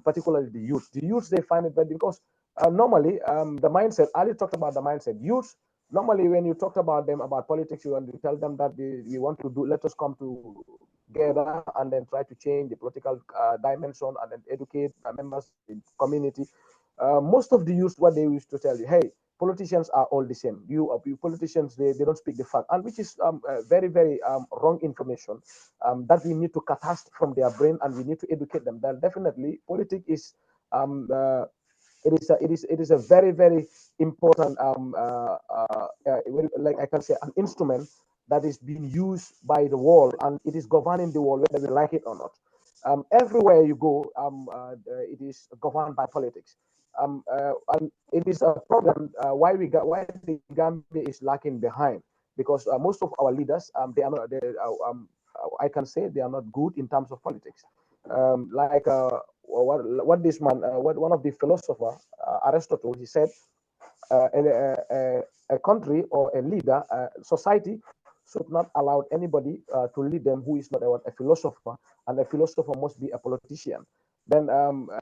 particularly the youth. The youth, they find it very because normally the mindset. Ali talked about the mindset. Youth normally when you talked about them about politics, you want to tell them that we want to do. Let us come together and then try to change the political dimension and then educate members in community. Most of the youth, what they used to tell you, hey, politicians are all the same. You politicians, they don't speak the fact, and which is very, very wrong information that we need to catast from their brain, and we need to educate them. That definitely politics is um, uh, it is a very, very important like I can say an instrument that is being used by the world, and it is governing the world whether we like it or not. Everywhere you go, it is governed by politics. And it is a problem why the Gambia is lacking behind because most of our leaders they are not I can say they are not good in terms of politics. Like what this man what one of the philosopher Aristotle, he said a country or a leader, society should not allow anybody to lead them who is not a philosopher, and a philosopher must be a politician. Then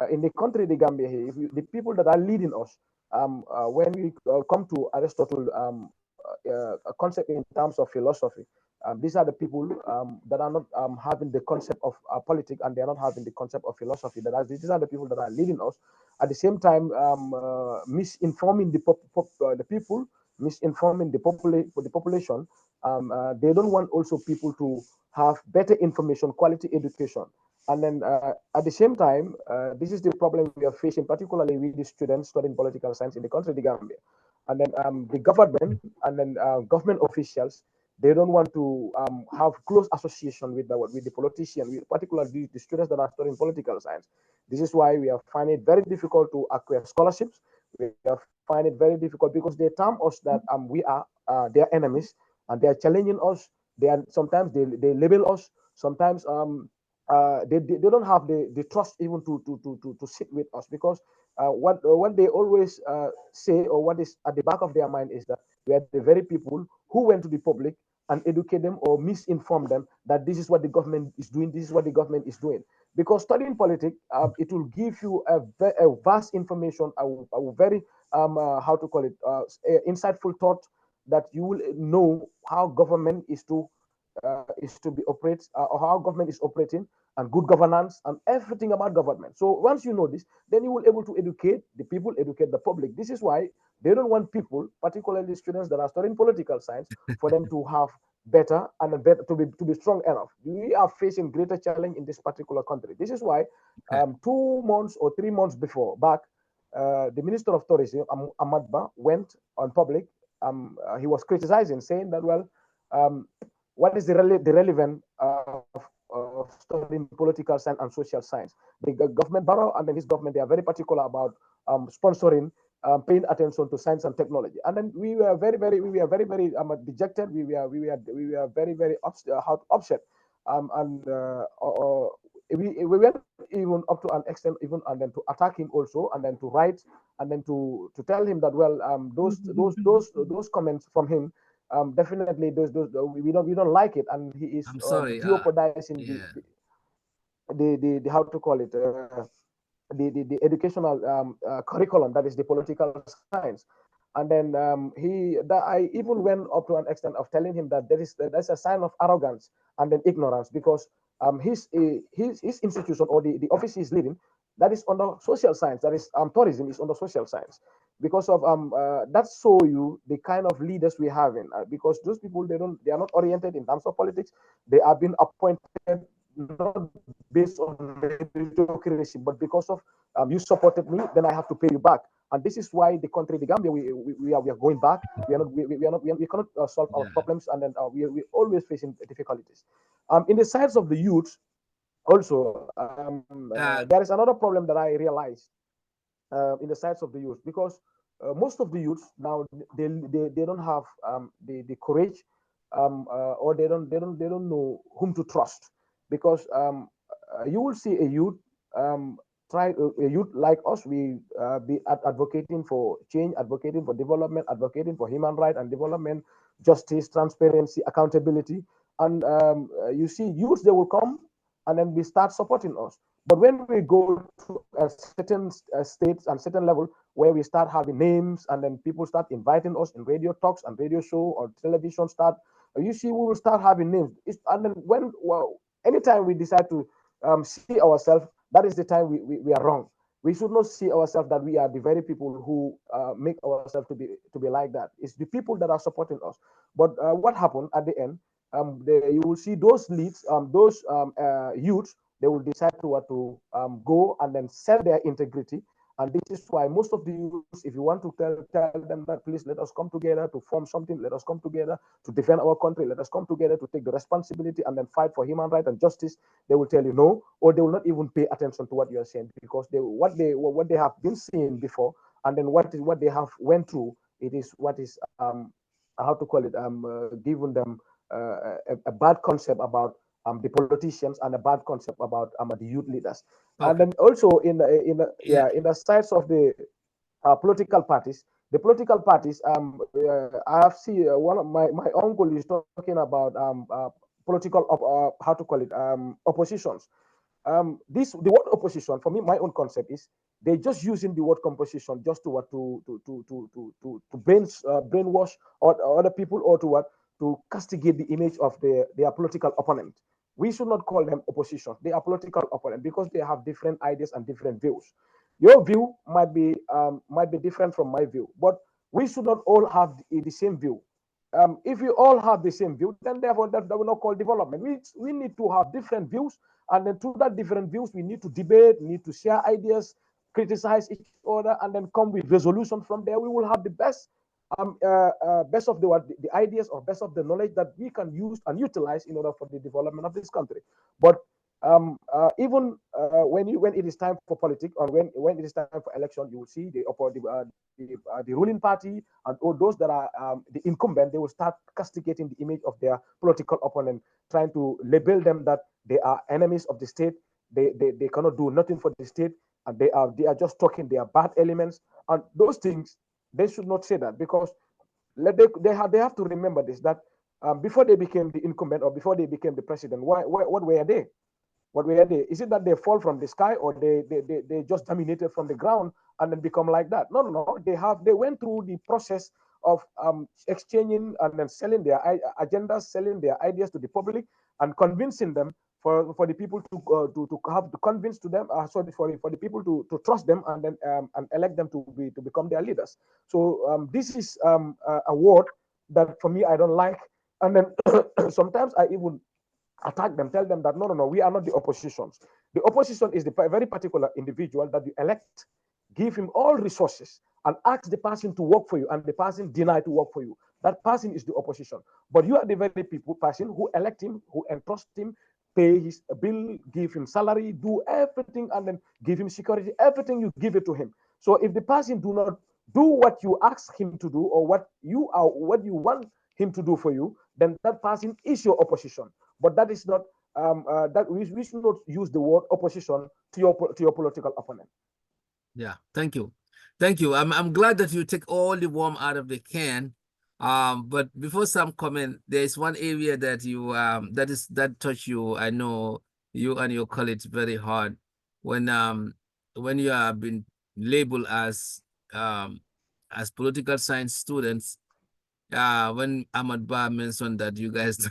in the country, the Gambia here, if the people that are leading us, when we come to Aristotle a concept in terms of philosophy, these are the people that are not having the concept of politics, and they are not having the concept of philosophy. These are the people that are leading us. At the same time, misinforming the people, misinforming the population. They don't want also people to have better information, quality education. And then at the same time, this is the problem we are facing, particularly with the students studying political science in the country, the Gambia. And then the government and then government officials, they don't want to have close association with the politician, particularly the students that are studying political science. This is why we are finding it very difficult to acquire scholarships. We are finding it very difficult because they term us that we are their enemies, and they are challenging us. Sometimes they label us. Sometimes they don't have the trust even to sit with us because what they always say, or what is at the back of their mind, is that we are the very people who went to the public and educate them or misinform them that this is what the government is doing, this is what the government is doing. Because studying politics, it will give you a vast information, a very how to call it insightful thought, that you will know how government is to be operate, or how government is operating, and good governance, and everything about government. So once you know this, then you will able to educate the people, educate the public. This is why they don't want people, particularly students that are studying political science, for them to have better and better to be strong enough. We are facing greater challenge in this particular country. This is why Okay. 2 months or 3 months before back, the Minister of Tourism, Amadba, went on public. He was criticizing, saying that, well, um, what is the relevance of studying political science and social science? The government, Barrow, and then his government, they are very particular about sponsoring, paying attention to science and technology. And then we were very, very dejected. We were very, very upset. And we went even up to an extent, even and then to attack him also, and then to write, and then to tell him that, well, those comments from him, definitely those we don't like it, and he is I'm sorry. jeopardizing Yeah. the how to call it the educational curriculum, that is the political science. And then I even went up to an extent of telling him that that's a sign of arrogance and then ignorance, because his institution, or the office he's living, that is under social science, that is tourism is under social science. Because of that show you the kind of leaders we have in, because those people, they are not oriented in terms of politics. They are being appointed not based on meritocracy, but because of you supported me, then I have to pay you back. And this is why the country, the Gambia, we are going back. We cannot solve our problems, and then we always facing difficulties. In the sides of the youth, also, Uh, there is another problem that I realized in the sides of the youth, because most of the youth now, they don't have the courage, or they don't know whom to trust. Because you will see a youth, try a youth like us, we be advocating for change, advocating for development, advocating for human rights and development, justice, transparency, accountability. And you see youths, they will come and then we start supporting us. But when we go to a certain states and certain level, where we start having names, and then people start inviting us in radio talks and radio show or television start, you see, we will start having names. And then anytime we decide to see ourselves, that is the time we are wrong. We should not see ourselves that we are the very people who make ourselves to be like that. It's the people that are supporting us. But what happened at the end? You will see those leads, those youths, they will decide to go and then sell their integrity. And this is why most of the youths, if you want to tell them that, please let us come together to form something, let us come together to defend our country, let us come together to take the responsibility and then fight for human rights and justice, they will tell you no, or they will not even pay attention to what you are saying, because what they have been seeing before, and then what they have went through, it is what is how to call it, given them a bad concept about the politicians, and a bad concept about the youth leaders. And okay. then also Yeah. in the sides of the political parties, I have seen one of my uncle is talking about political how to call it, oppositions. The word opposition, for me, my own concept is they're just using the word composition just to what to brainwash or other people, or to what, to castigate the image of their political opponent. We should not call them opposition. They are political opponent, because they have different ideas and different views. Your view might be different from my view, but we should not all have the same view. If we all have the same view, then therefore that will not call development. We need to have different views, and then through that different views, we need to debate, need to share ideas, criticize each other, and then come with resolution. From there, we will have the best of the ideas, or best of the knowledge that we can use and utilize in order for the development of this country. But even when it is time for politics, or when it is time for election, you will see the ruling party and all those that are the incumbent, they will start castigating the image of their political opponent, trying to label them that they are enemies of the state. They cannot do nothing for the state, and they are just talking. They are bad elements, and those things, they should not say that, because they have to remember this, that before they became the incumbent, or before they became the president, what were they? What were they? Is it that they fall from the sky, or they just dominated from the ground and then become like that? No, no, no. They went through the process of exchanging and then selling their agendas, selling their ideas to the public, and convincing them, for the people to have to convince to them, sorry, for the people to trust them, and then and elect them to become their leaders. So this is a word that for me I don't like, and then sometimes I even attack them, tell them that no, no, no, we are not the oppositions. The opposition is the very particular individual that you elect, give him all resources, and ask the person to work for you, and the person deny to work for you. That person is the opposition. But you are the very person who elect him, who entrust him, pay his bill, give him salary, do everything, and then give him security. Everything you give it to him. So if the person do not do what you ask him to do, or what you want him to do for you, then that person is your opposition. But that is not that we should not use the word opposition to your political opponent. Yeah. Thank you. Thank you. I'm glad that you take all the worm out of the can. But before some comment, there is one area that you that touch you, I know, you and your colleagues very hard when you have been labeled as political science students. When Ahmad Ba mentioned that you guys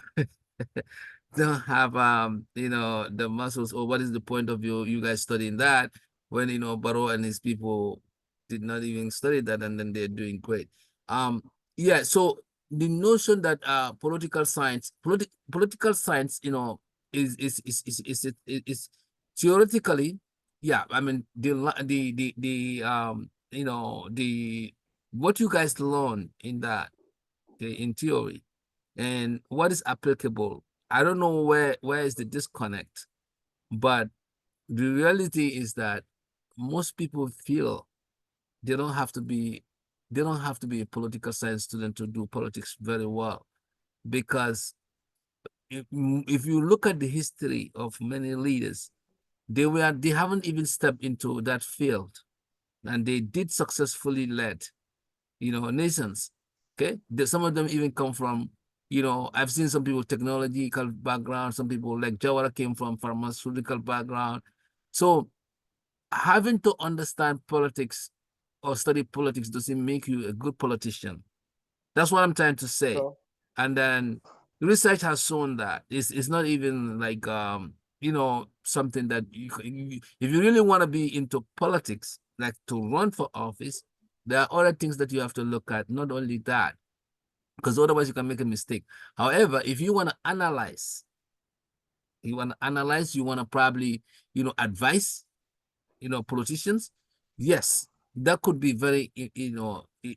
don't have the muscles, or what is the point of you guys studying that when Barrow and his people did not even study that, and then they're doing great. Yeah, so the notion that political science, is theoretically, yeah, I mean the what you guys learn in that, okay, in theory, and what is applicable. I don't know where is the disconnect, but the reality is that most people feel they don't have to be they don't have to be a political science student to do politics very well, because if you look at the history of many leaders, they haven't even stepped into that field, and they did successfully lead nations. Okay, some of them even come from, I've seen some people technological background, some people like Jawara came from pharmaceutical background. So having to understand politics or study politics doesn't make you a good politician. That's what I'm trying to say. So, And then research has shown that it's not even like something that if you really want to be into politics, like to run for office, there are other things that you have to look at. Not only that, because otherwise you can make a mistake. However, if you want to analyze, you want to probably advise politicians, yes, that could be very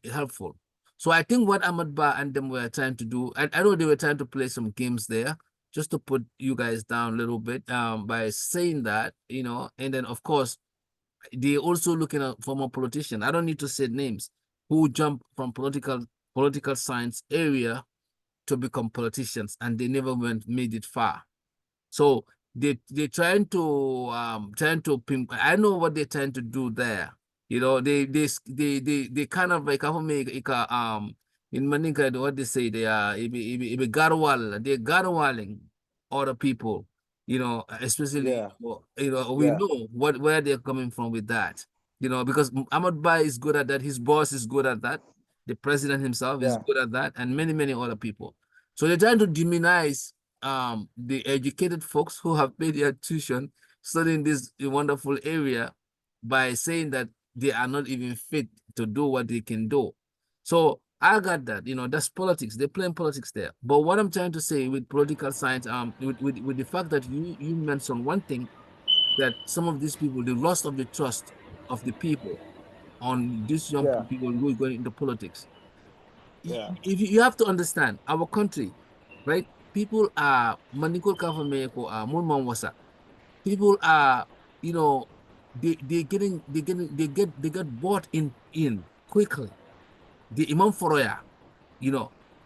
helpful. So I think what Ahmad Ba and them were trying to do, I know they were trying to play some games there just to put you guys down a little bit, by saying that, and then of course they also looking at former politicians. I don't need to say names who jump from political science area to become politicians, and they never made it far. So they trying to pimp. I know what they're trying to do there. They kind of like in Maninka, what they say, they are ibe garwal, they're garwaling other people, especially yeah, we yeah, know where they're coming from with that. Because Ahmad Bai is good at that, his boss is good at that, the president himself is yeah, good at that, and many, many other people. So they're trying to demonize the educated folks who have paid their tuition studying this wonderful area by saying that they are not even fit to do what they can do. So I got that, that's politics. They're playing politics there. But what I'm trying to say with political science, with the fact that you mentioned one thing, that some of these people, the loss of the trust of the people on these young yeah, people who are going into politics. yeah, If you have to understand our country, right? People are manikul kafameko mulman wasa. People are, you know, they get bought in quickly. The Imam Foroya,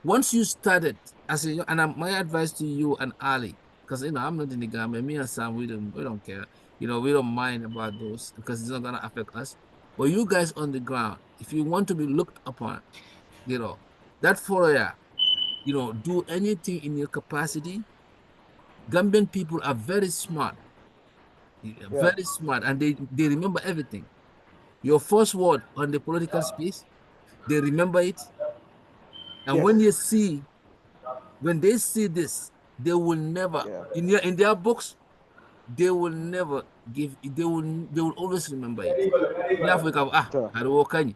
once you started as a, and my advice to you and Ali, because I'm not in the Gambia, me and Sam, we don't care. We don't mind about those because it's not gonna affect us. But you guys on the ground, if you want to be looked upon, you know, that Foroya, do anything in your capacity. Gambian people are very smart, yeah, very smart, and they remember everything. Your first word on the political space, they remember it. And yes, when they see this, they will never yeah, in their books, they will never they will always remember it. In Africa, sure, Karo Kany.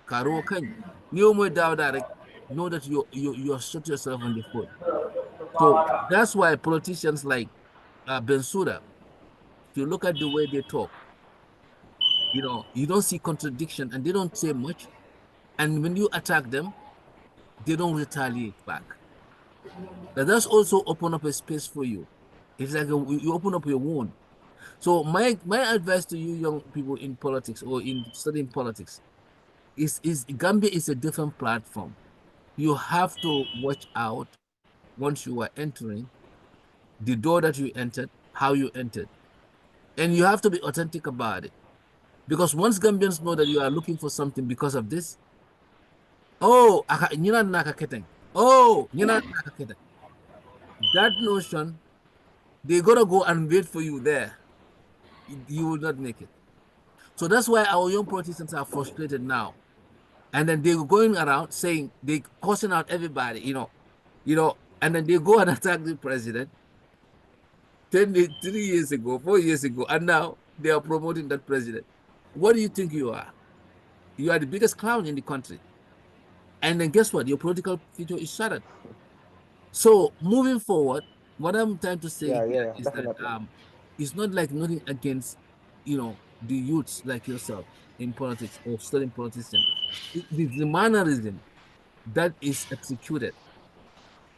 Karo Kany. You may doubt that, know that you shot yourself on the foot. So that's why politicians like Bensouda, if you look at the way they talk, you don't see contradiction, and they don't say much. And when you attack them, they don't retaliate back. That does also open up a space for you. It's like you open up your wound. So my advice to you young people in politics or in studying politics is Gambia is a different platform. You have to watch out once you are entering the door that you entered, how you entered. And you have to be authentic about it. Because once Gambians know that you are looking for something because of this, oh, nyina naka keteng. Oh, nyina naka keteng. That notion they're gonna go and wait for you there. You will not make it. So that's why our young politicians are frustrated now. And then they're going around saying they cursing out everybody, and then they go and attack the president 3 years ago, 4 years ago, and now they are promoting that president. What do you think you are? You are the biggest clown in the country. And then guess what? Your political future is shattered. So moving forward, what I'm trying to say Yeah, here yeah, is that definitely. it's not like nothing against the youths like yourself in politics or studying politician. It's the mannerism that is executed.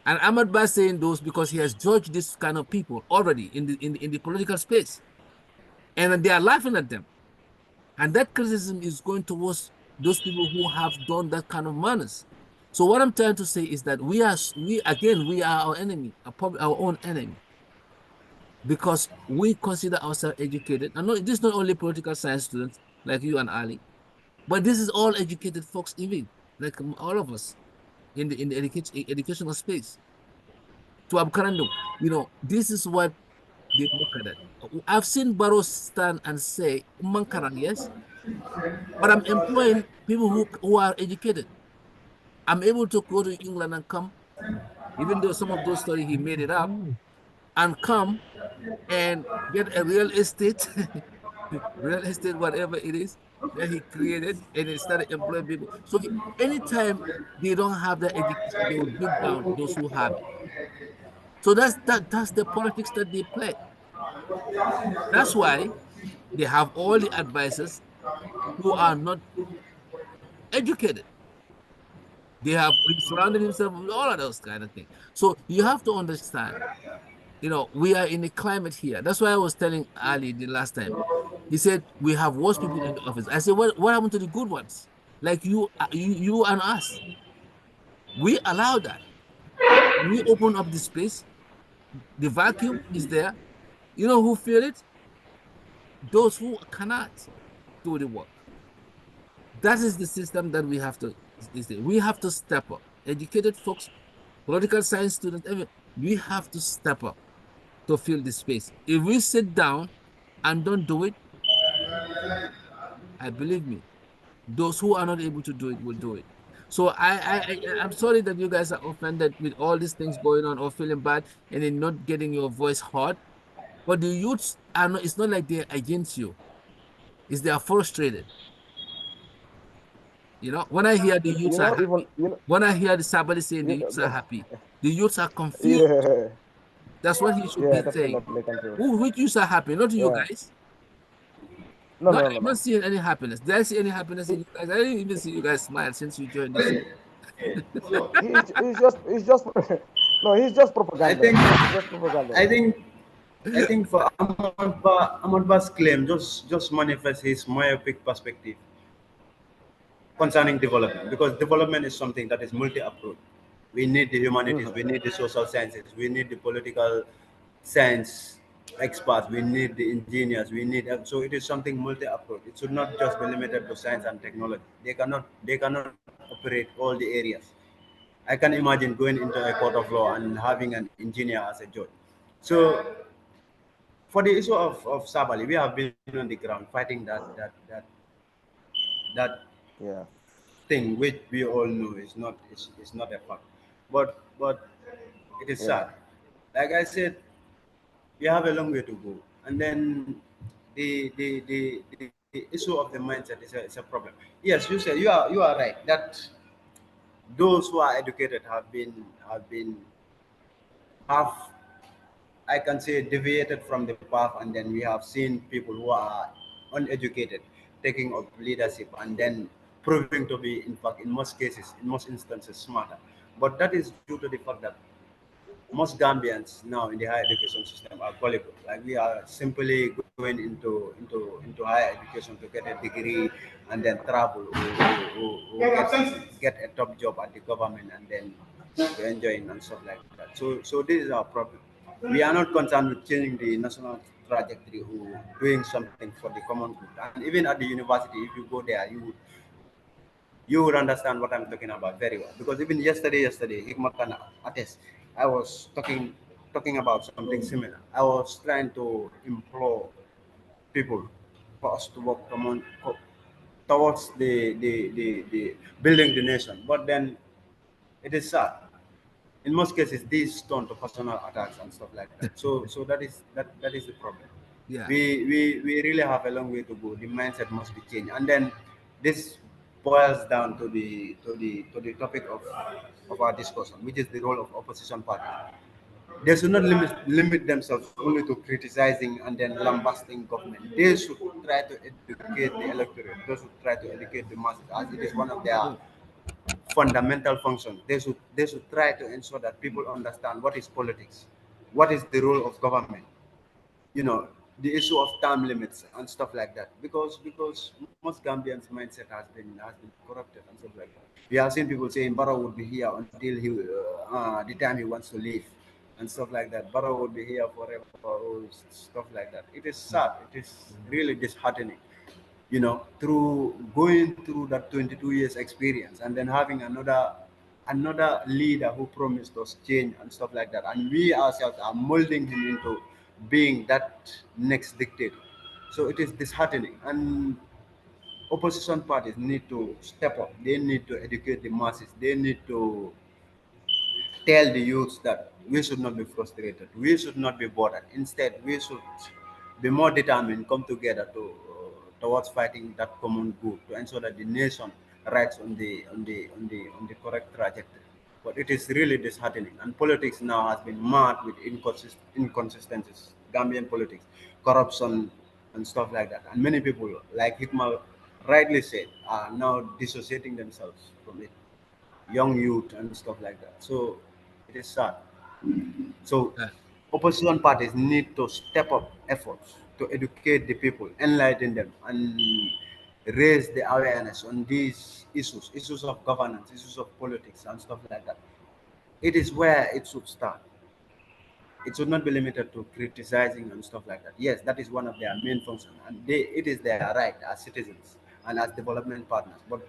And Ahmad Ba saying those because he has judged this kind of people already in the political space. And they are laughing at them. And that criticism is going towards those people who have done that kind of manners. So what I'm trying to say is that we are our enemy, our own enemy, because we consider ourselves educated. And this is not only political science students like you and Ali, but this is all educated folks, even like all of us in the educational space. To Abkarando, this is what they look at it. I've seen Barrow stand and say, Mankarang, yes, but I'm employing people who are educated. I'm able to go to England and come, even though some of those stories he made it up, and come and get a real estate, real estate, whatever it is that he created, and he started employing people. So anytime they don't have that education, they will beat down those who have it. So that's the politics that they play. That's why they have all the advisors who are not educated. They have surrounded himself with all of those kind of things. So you have to understand, we are in a climate here. That's why I was telling Ali the last time. He said we have worse people in the office. I said, what happened to the good ones? Like you and us. We allow that. We open up the space. The vacuum is there. You know who feel it? Those who cannot do the work. That is the system that we have to step up. Educated folks, political science students, we have to step up to fill the space. If we sit down and don't do it, I believe me, those who are not able to do it will do it. So I'm sorry that you guys are offended with all these things going on or feeling bad and then not getting your voice heard. But the youths are not, it's not like they're against you. It's they are frustrated. When I hear the youths are Even happy, when I hear the Sabali saying the you youths are know, happy, the youths are confused. yeah, That's what he should yeah, be saying. definitely confused. Which youths are happy? Not you Yeah, guys. no, No, no, no, I'm no, not no. seeing any happiness. Did I see any happiness in He, you guys? I didn't even see you guys smile since you joined the show. he's just no, he's just I propaganda. think, He's just propaganda. I think, I think for Ahmad Ba's claim just manifests his myopic perspective concerning development, because development is something that is multi-approach. We need the humanities, Mhm. we need the social sciences, we need the political science experts, we need the engineers, we need, so it is something multi-approach. It should not just be limited to science and technology. They cannot operate all the areas. I can imagine going into a court of law and having an engineer as a judge. So for the issue of Sabali, we have been on the ground fighting that Yeah, thing which we all know is not a fact. But it is yeah, sad. Like I said, we have a long way to go. And then the issue of the mindset is a problem. Yes, you are right that those who are educated have, I can say, deviated from the path, and then we have seen people who are uneducated taking up leadership and then proving to be, in fact, in most cases, in most instances, smarter. But that is due to the fact that most Gambians now in the higher education system are gullible. Like we are simply going into higher education to get a degree and then travel or get a top job at the government and then to enjoying and stuff like that. So this is our problem. We are not concerned with changing the national trajectory or doing something for the common good. And even at the university, if you go there, you would understand what I'm talking about very well. Because even yesterday, Hikmat can attest, I was talking talking about something similar. I was trying to implore people for us to work towards the building the nation. But then it is sad. In most cases, these turn to personal attacks and stuff like that. So that is the problem. Yeah. We really have a long way to go. The mindset must be changed, and then this boils down to the topic of our discussion, which is the role of opposition party. They should not limit themselves only to criticizing and then lambasting government. They should try to educate the electorate. They should try to educate the masses, as it is one of their Oh, fundamental functions. They should try to ensure that people understand what is politics, what is the role of government. You know, the issue of time limits and stuff like that. Because most Gambians' mindset has been corrupted and stuff like that. We have seen people saying Barrow would be here until the time he wants to leave and stuff like that. Barrow would be here forever, or stuff like that. It is sad. It is really disheartening, through going through that 22 years experience and then having another leader who promised us change and stuff like that, and we ourselves are molding him into being that next dictator. So it is disheartening, and opposition parties need to step up. They need to educate the masses. They need to tell the youths that we should not be frustrated, we should not be bothered. Instead, we should be more determined, come together towards fighting that common good to ensure that the nation rides on the correct trajectory. But it is really disheartening, and politics now has been marred with inconsistencies. Gambian politics, corruption, and stuff like that. And many people, like Hikmal rightly said, are now dissociating themselves from it, young youth and stuff like that. So it is sad. So yeah. opposition parties need to step up efforts to educate the people, enlighten them, and raise the awareness on these issues of governance, issues of politics, and stuff like that. It is where it should start. It should not be limited to criticizing and stuff like that. Yes, that is one of their main functions, and it is their right as citizens and as development partners. But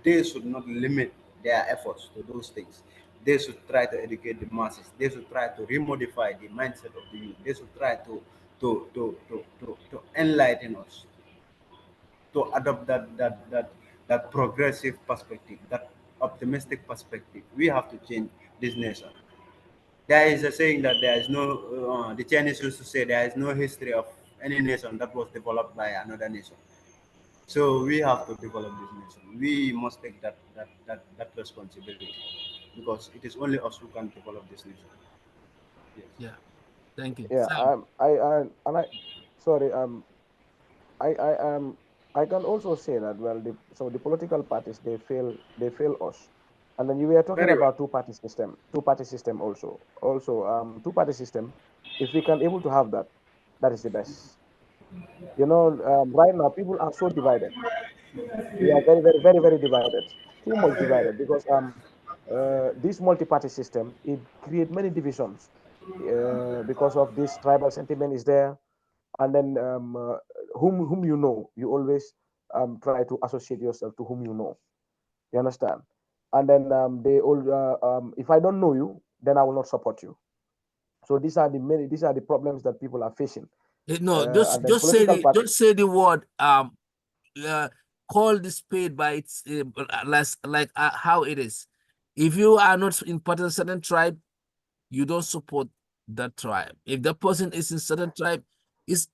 they should not limit their efforts to those things. They should try to educate the masses. They should try to remodify the mindset of the youth. They should try to enlighten us, to adopt that progressive perspective, that optimistic perspective. We have to change this nation. There is a saying that there is no, the Chinese used to say there is no history of any nation that was developed by another nation. So we have to develop this nation. We must take that responsibility, because it is only us who can develop this nation. Yes. Yeah. Thank you. Yeah, Sam. and I, sorry, I I can also say that, well, the political parties, they fail us. And then you were talking Very well. about two party system two party system. If we can able to have that, that is the best. Right now people are so divided. We are very, very, very, very divided. Too much divided, because this multi-party system, it create many divisions, because of this tribal sentiment is there. And then whom you always try to associate yourself to whom you know. You understand? And then they all if I don't know you, then I will not support you. So these are the problems that people are facing. No, And then political parties. just say the word uh, call the spade by its how it is. If you are not in part of a certain tribe, you don't support that tribe. If the person is in certain tribe, it's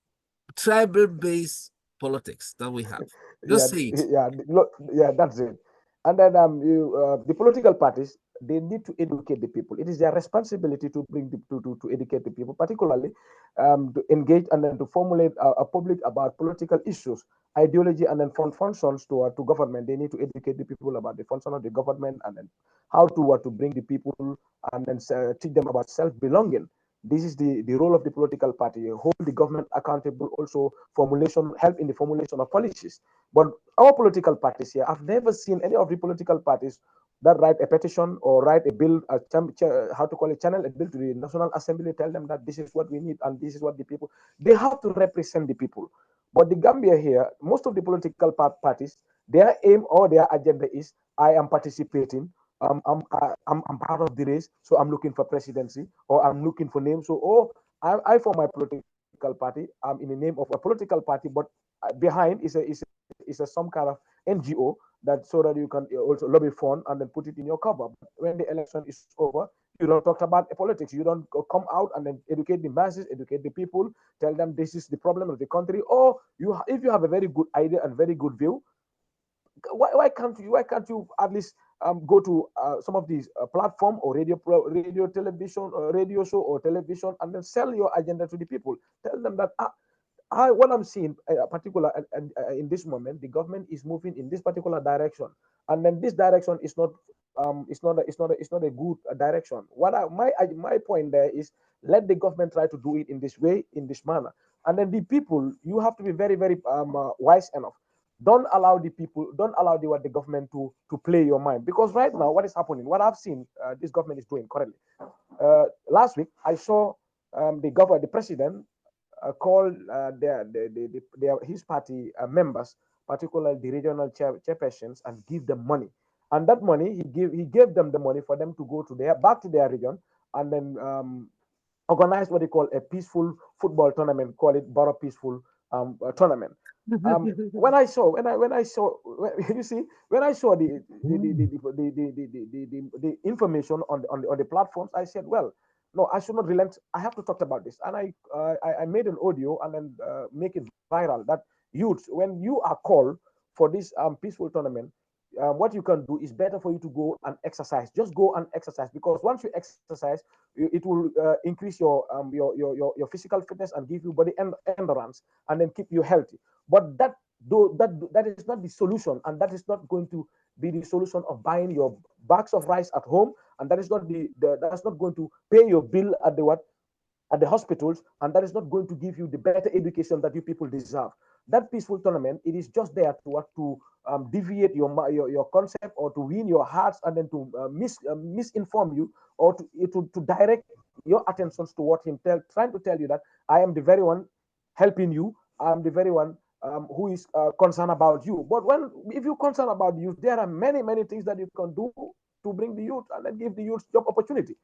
tribal based politics that we have. Yeah, Just say it. yeah, that's it. And then the political parties, they need to educate the people. It is their responsibility to bring to educate the people, particularly to engage and then to formulate a public about political issues, ideology, and then functions to government. They need to educate the people about the function of the government, and then how to bring the people, and then teach them about self belonging. This is the role of the political party: hold the government accountable, also help in the formulation of policies. But our political parties here, I've never seen any of the political parties that write a petition or write a bill, how to call it, channel a bill to the National Assembly, tell them that this is what we need and this is what the people, they have to represent the people. But the Gambia here, most of the political parties, their aim or their agenda is, I am participating, I'm part of the race, so I'm looking for presidency, or I'm looking for names. So, oh, I for my political party, I'm in the name of a political party, but behind is a some kind of NGO that so that you can also lobby fund and then put it in your cover. But when the election is over, you don't talk about politics. You don't come out and then educate the masses, educate the people, tell them this is the problem of the country. Or if you have a very good idea and very good view, why can't you at least go to some of these platform or radio television radio show or television, and then sell your agenda to the people. Tell them that what I'm seeing, particular in this moment, the government is moving in this particular direction, and then this direction is not it's not a good direction. My point there is, let the government try to do it in this way, in this manner, and then the people, you have to be very very wise enough. Don't allow the government to play your mind, because right now what is happening, what I've seen this government is doing currently. Last week I saw the president call his party members, particularly the regional chairpersons, and give them money. And that money, he gave them the money for them to go to back to their region, and then organize what they call a peaceful football tournament, call it Borough Peaceful tournament. You see, when I saw the information on the platforms, I said, well, no, I should not relent. I have to talk about this, and I made an audio and then make it viral. That youths, when you are called for this peaceful tournament, what you can do is better for you to go and exercise. Just go and exercise, because once you exercise, it will increase your physical fitness and give you body endurance, and then keep you healthy. But that is not the solution, and that is not going to be the solution of buying your bags of rice at home, and that is not that's not going to pay your bill at the hospitals, and that is not going to give you the better education that you people deserve. That peaceful tournament, it is just there to deviate your concept, or to win your hearts, and then to misinform you, or to direct your attentions toward him, trying to tell you that I am the very one helping you. I'm the very one who is concerned about you. But if you're concerned about youth, there are many things that you can do to bring the youth and then give the youth job opportunity.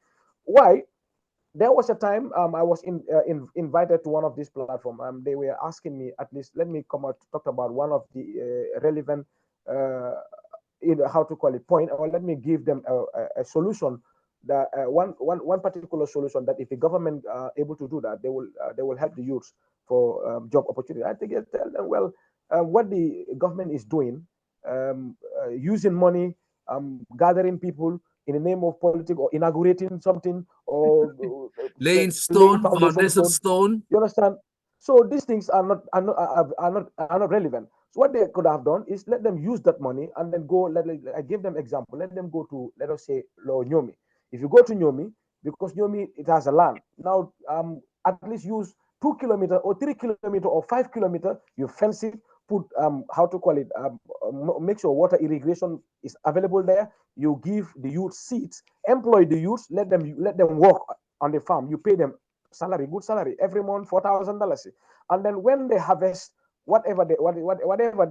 Why? There was a time I was invited to one of these platforms. They were asking me, at least let me come out to talk about one of the relevant, uh, how to call it, point, or let me give them a solution, that one particular solution, that if the government able to do that, they will help the youths for job opportunity. I think I tell them, well, what the government is doing, using money, gathering people in the name of politics, or inaugurating something, or Laying laying stone, foundation foundation stone. stone. You understand? So these things are not relevant. So what they could have done is let them use that money, and then go. I give them example. Let them go to, let us say, Lo Nyomi. If you go to Nyomi, because Nyomi, it has a land now, at least use 2 kilometer or 3 kilometer or 5 kilometer. You fence it, put how to call it, make sure water irrigation is available there. You give the youth seats, employ the youths, let them work on the farm. You pay them salary, good salary every month, $4,000, and then when they harvest whatever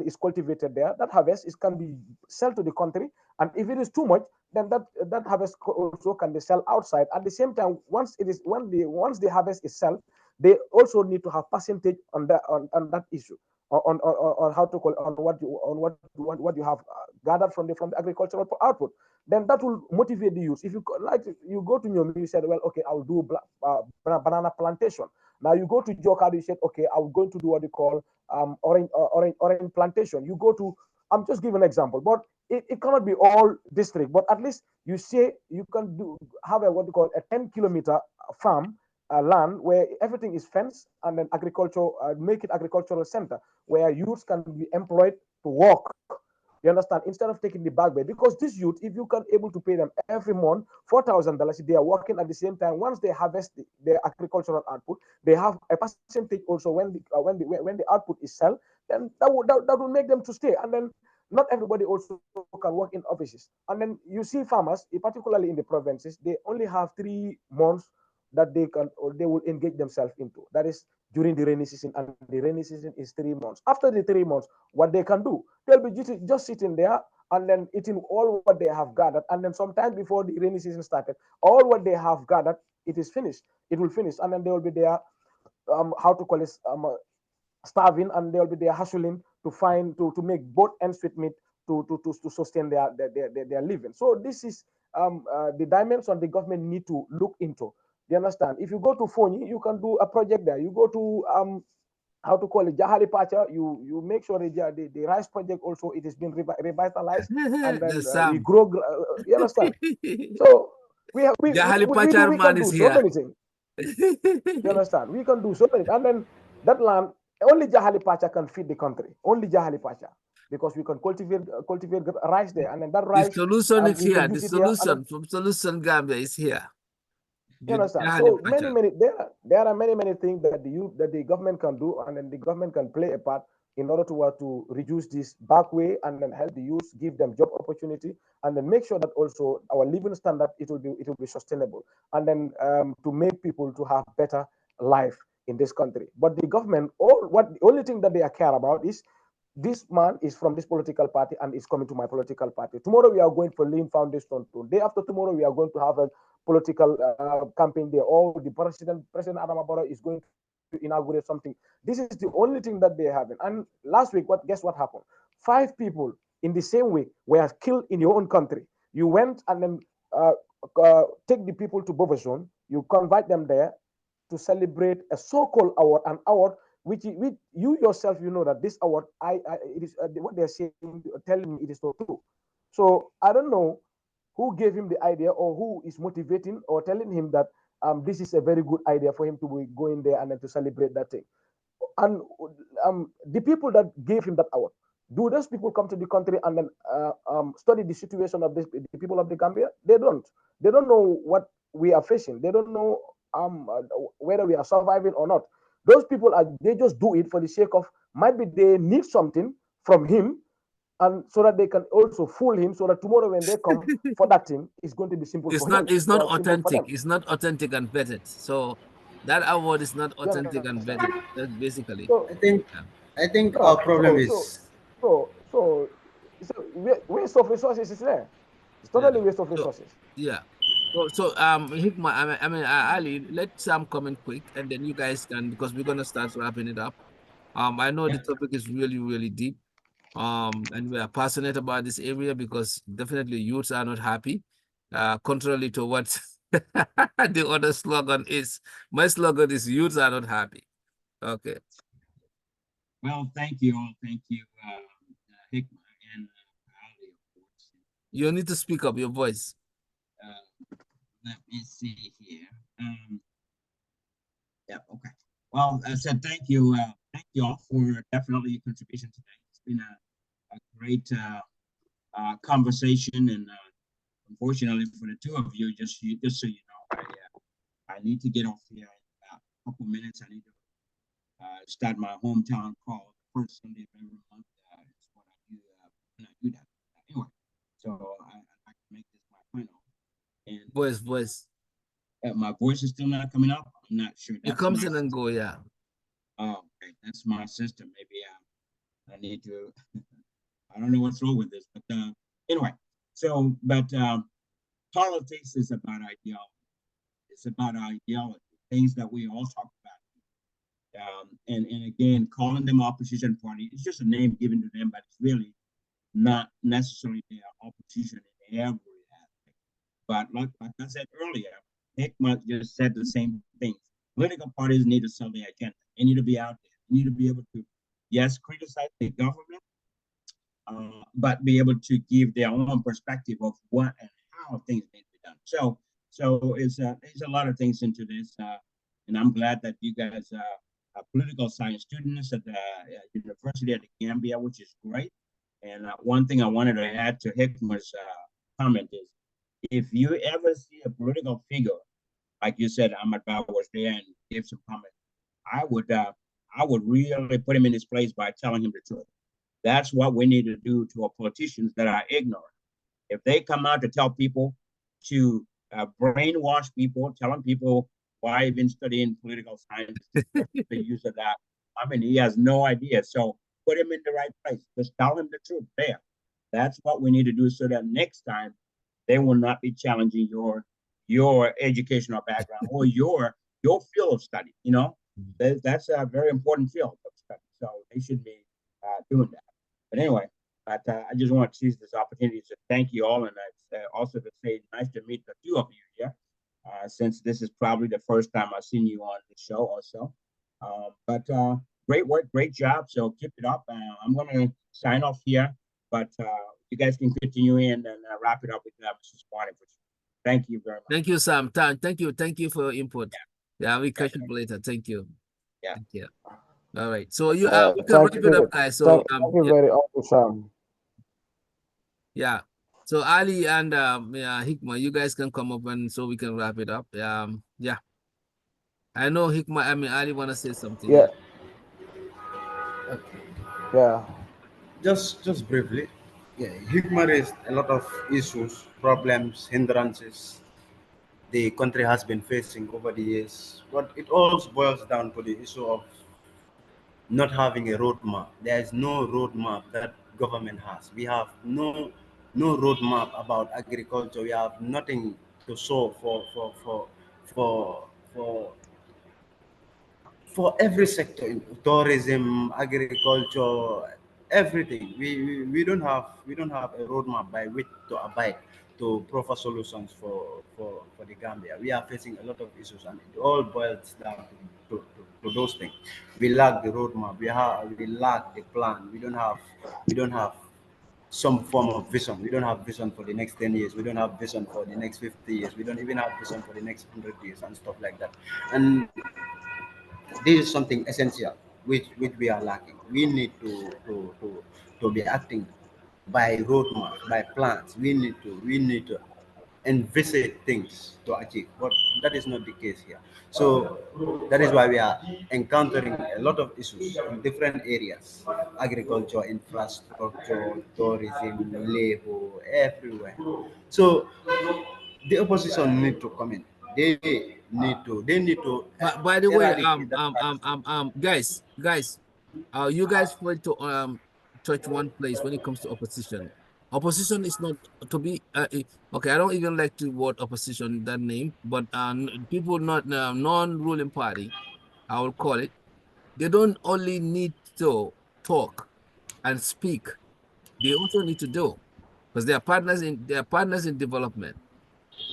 is cultivated there, that harvest is can be sell to the country. And if it is too much, then that harvest also can be sell outside. At the same time, once the harvest is sell, they also need to have percentage on that issue, on how to call, on what you have gathered from the agricultural output. Then that will motivate the youth. If you go to Nyomi, you said, well, okay, I'll do banana plantation. Now you go to Jokado, you said, okay, I'm going to do what you call orange plantation. You go to, I'm just giving an example, but it cannot be all district. But at least you say you can have what you call a 10-kilometer farm land where everything is fenced, and then make it agricultural center where youths can be employed to work. You understand? Instead of taking the back way, because this youth, if you can able to pay them every month $4,000, they are working at the same time. Once they harvest their agricultural output, they have a percentage also when the output is sold. Then that will make them to stay. And then not everybody also can work in offices. And then you see farmers, particularly in the provinces, they only have 3 months that they will engage themselves into. That is during the rainy season, and the rainy season is 3 months. After the 3 months, what they can do, they'll be just sitting there and then eating all what they have gathered, and then sometime before the rainy season started, all what they have gathered, it is finished. It will finish, and then they will be there, how to call it, starving, and they'll be there hustling to find to make both ends with meat to sustain their living. So this is the dimension the government need to look into. You understand? If you go to Foni, you can do a project there. You go to how to call it, Jahali Pacha, you make sure the rice project also, it has been revitalized, and The then we Sam. grow. You understand? So we have Jahali we Pacharman can is do so here. many things. You understand? We can do so many, and then that land, only Jahali Pacha can feed the country. Only Jahali Pacha, because we can cultivate rice there, and then that The rice, solution is we can here. The use it here, and then, solution from Solution Gambia is here. you understand? Jahali So Pacha. there are many things that the government can do, and then the government can play a part in order to reduce this back way, and then help the youth, give them job opportunity, and then make sure that also our living standard, it will be sustainable, and then to make people to have better life in this country. But the government, the only thing that they care about is, this man is from this political party and is coming to my political party. Tomorrow we are going for Lean Foundation. Day after tomorrow we are going to have a political campaign there. Or the President Adama Barrow is going to inaugurate something. This is the only thing that they have. And last week, guess what happened? 5 people in the same week were killed in your own country. You went and then take the people to Bova Zone. You convert them there to celebrate a so-called award, an award which you yourself, you know that this award, it is what they're saying, telling me it is not true. So I don't know who gave him the idea, or who is motivating or telling him that this is a very good idea for him to be going there and then to celebrate that thing. And the people that gave him that award, do those people come to the country and then study the situation of the people of the Gambia? They don't. They don't know what we are facing. They don't know whether we are surviving or not. Those people they just do it for the sake of, might be they need something from him, and so that they can also fool him, so that tomorrow when they come for that thing, it's going to be simple It's for not him, it's not simple for authentic. them. It's not authentic and vetted. So that award is not You authentic and understand? vetted. That's basically. So I think Yeah. I think our no, problem is so waste of resources is there. It's Yeah. totally waste of So resources. yeah. So Hikma, Ali, let Sam comment quick, and then you guys can, because we're gonna start wrapping it up. I know the Yeah. topic is really, really deep. And we are passionate about this area because definitely youths are not happy. Contrary to what the other slogan is. My slogan is youths are not happy. Okay. Well, thank you all. Thank you, Hikma and Ali, of course. You need to speak up your voice. Let me see here. Yeah, okay. Well, I said thank you all for definitely your contribution today. It's been a great conversation, and unfortunately for the two of you, just so you know, I need to get off here in about a couple minutes. I need to start my hometown call the first Sunday of every month. Is what I do when I do that. Anyway, so I'd like to make this my final. And Voice. my voice is still not coming up. I'm not sure. It That's comes my in and system. go, yeah. Oh, okay. That's my system. Maybe I need to. I don't know what's wrong with this, but anyway. So, but politics is about ideology. It's about ideology, things that we all talk about. And again, calling them opposition party, it's just a name given to them, but it's really not necessarily their opposition in every aspect. But like I said earlier, Hickman just said the same thing. Political parties need to sell their agenda. They need to be out there. They need to be able to, yes, criticize the government, but be able to give their own perspective of what and how things need to be done. So it's a lot of things into this, and I'm glad that you guys are political science students at the University of the Gambia, which is great. And one thing I wanted to add to Hickman's comment is, if you ever see a political figure, like you said, Ahmad Bar was there and gave some comments, I would really put him in his place by telling him the truth. That's what we need to do to our politicians that are ignorant. If they come out to tell people, to brainwash people, telling people why I've been studying political science, what's the use of that? I mean, he has no idea. So put him in the right place. Just tell him the truth there. That's what we need to do so that next time they will not be challenging your educational background or your field of study. You know, that's a very important field of study. So they should be doing that. But anyway, I just want to seize this opportunity to thank you all, and also to say nice to meet the two of you here, since this is probably the first time I've seen you on the show also. But great work, great job. So keep it up. I'm going to sign off here, but you guys can continue in and wrap it up with Mrs. Sawaneh. Thank you very much. Thank you, Sam. Thank you for your input. Yeah, we catch up later. Thank you. Yeah. Thank you. All right. So you we can Thank wrap you. it up, guys. So Thank you very much, Sam. yeah. So Ali and Hikma, you guys can come up and so we can wrap it up. Yeah. I know Hikma. I mean Ali wanna say something. Yeah. Okay. Yeah. Just briefly, yeah, Hikmah raised a lot of issues, problems, hindrances the country has been facing over the years. But it all boils down to the issue of not having a roadmap. There is no roadmap that government has. We have no roadmap about agriculture. We have nothing to show for for for every sector in tourism, agriculture, everything. We don't have a roadmap by which to abide to proper solutions for the Gambia. We are facing a lot of issues, and it all boils down to those things. We lack the roadmap. We lack the plan. We don't have some form of vision. We don't have vision for the next 10 years. We don't have vision for the next 50 years. We don't even have vision for the next 100 years and stuff like that. And this is something essential which we are lacking. We need to be acting by roadmap, by plans. We need to envisage things to achieve, but that is not the case here. So that is why we are encountering a lot of issues in different areas: agriculture, infrastructure, tourism, labor, everywhere. So the opposition need to come in. They need to By the way, eradicate that practice. guys, you guys want to touch one place when it comes to opposition. Opposition is not to be okay. I don't even like the word opposition, that name, but people not non-ruling party, I will call it. They don't only need to talk and speak; they also need to do, because they are partners in development.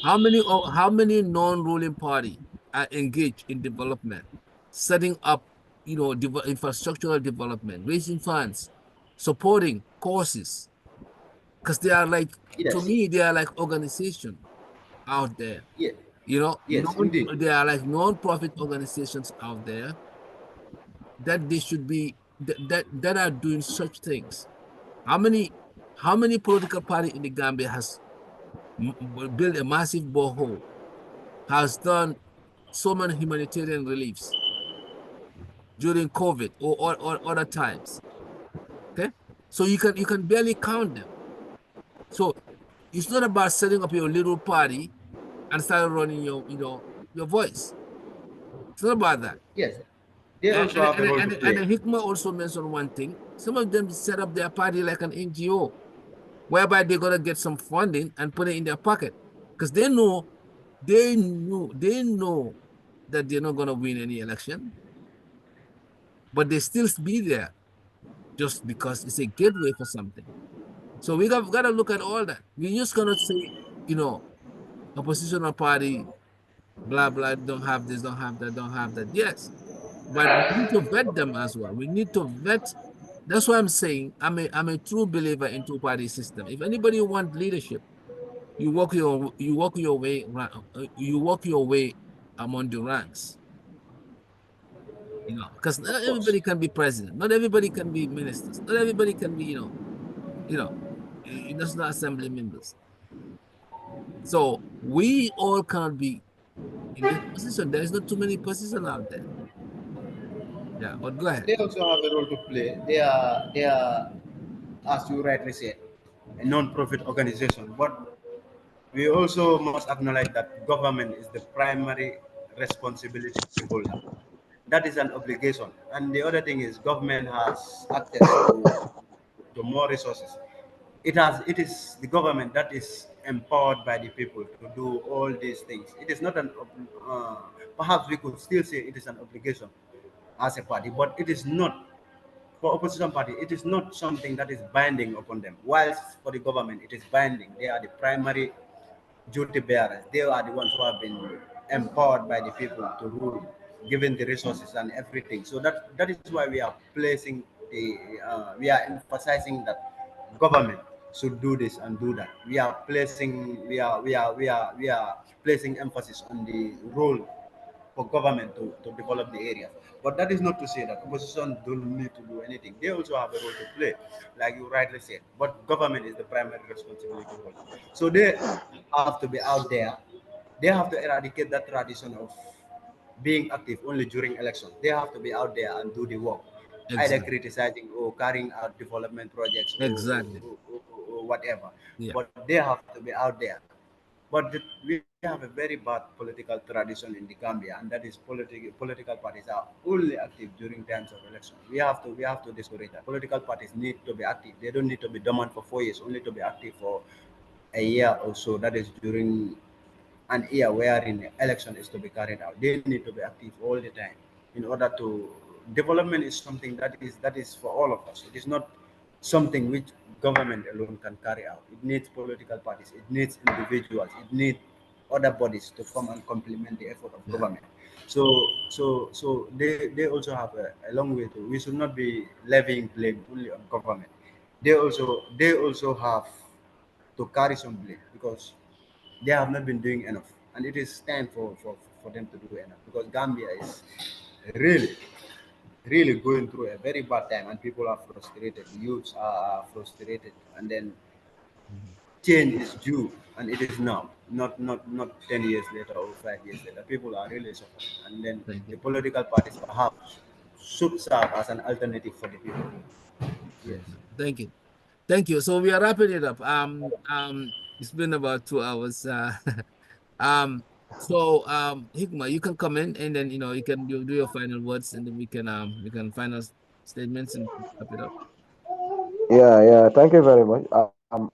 How many non-ruling party are engaged in development, setting up, infrastructural development, raising funds, supporting causes? Because they are like, to Yes, me, they are like organization out there. yes, yes, Non, indeed. they are like non-profit organizations out there that they should be that are doing such things. How many political party in the Gambia has built a massive borehole, has done so many humanitarian reliefs during COVID or other times? Okay, so you can barely count them. So it's not about setting up your little party and start running your voice. It's not about that. Yes, they And also and have a and, role to and, and play. Hikma also mentioned one thing. Some of them set up their party like an NGO, whereby they're gonna get some funding and put it in their pocket, because they know that they're not gonna win any election, but they still be there just because it's a gateway for something. So we got to look at all that. We just cannot say, you know, oppositional party, blah, blah, don't have this, don't have that, don't have that. Yes, but we need to vet them as well. We need to vet. That's why I'm saying I'm a true believer in two-party system. If anybody want leadership, you work your way among the ranks. Because not Of course. everybody can be president, not everybody can be ministers, not everybody can be, you know, national assembly members. So we all cannot be in this position. There is not too many positions out there. Yeah, but go ahead. They also have a role to play. They are, as you rightly said, a non-profit organization. But we also must acknowledge that government is the primary responsibility holder. That is an obligation. And the other thing is government has access to more resources. it is the government that is empowered by the people to do all these things. It is not uh, perhaps we could still say it is an obligation as a party, but it is not for opposition party. It is not something that is binding upon them. Whilst for the government, it is binding. They are the primary duty bearers. They are the ones who have been empowered by the people to rule, given the resources and everything. So that is why we are placing we are emphasizing that government should do this and do that. We are placing emphasis on the role for government to develop the areas. But that is not to say that opposition don't need to do anything. They also have a role to play, like you rightly said. But government is the primary responsibility holder. So they have to be out there. They have to eradicate that tradition of being active only during elections. They have to be out there and do the work, either Exactly. criticizing or carrying out development projects Exactly. or whatever. Yeah. But they have to be out there. But we have a very bad political tradition in the Gambia, and that is political parties are only active during times of election. We have to discourage that. Political parties need to be active. They don't need to be dormant for 4 years, only to be active for a year or so. That is during an year wherein election is to be carried out. They need to be active all the time in order to development is something that is for all of us. It is not something which government alone can carry out. It needs political parties, it needs individuals, it needs other bodies to come and complement the effort of Yeah. government. So they also have a long way to. We should not be levying blame only on government. They also have to carry some blame because they have not been doing enough. And it is time for them to do enough because Gambia is really, really going through a very bad time and people are frustrated. Youths are frustrated. And then Mhm. change is due and it is now, not 10 years later or 5 years later. People are really suffering. And then Thank the you. political parties perhaps should serve as an alternative for the people. Yes. Thank you. Thank you. Thank you. So we are wrapping it up. It's been about 2 hours. Hikma, you can come in and then you can do your final words and then we can final statements and wrap it up. Yeah, yeah. Thank you very much.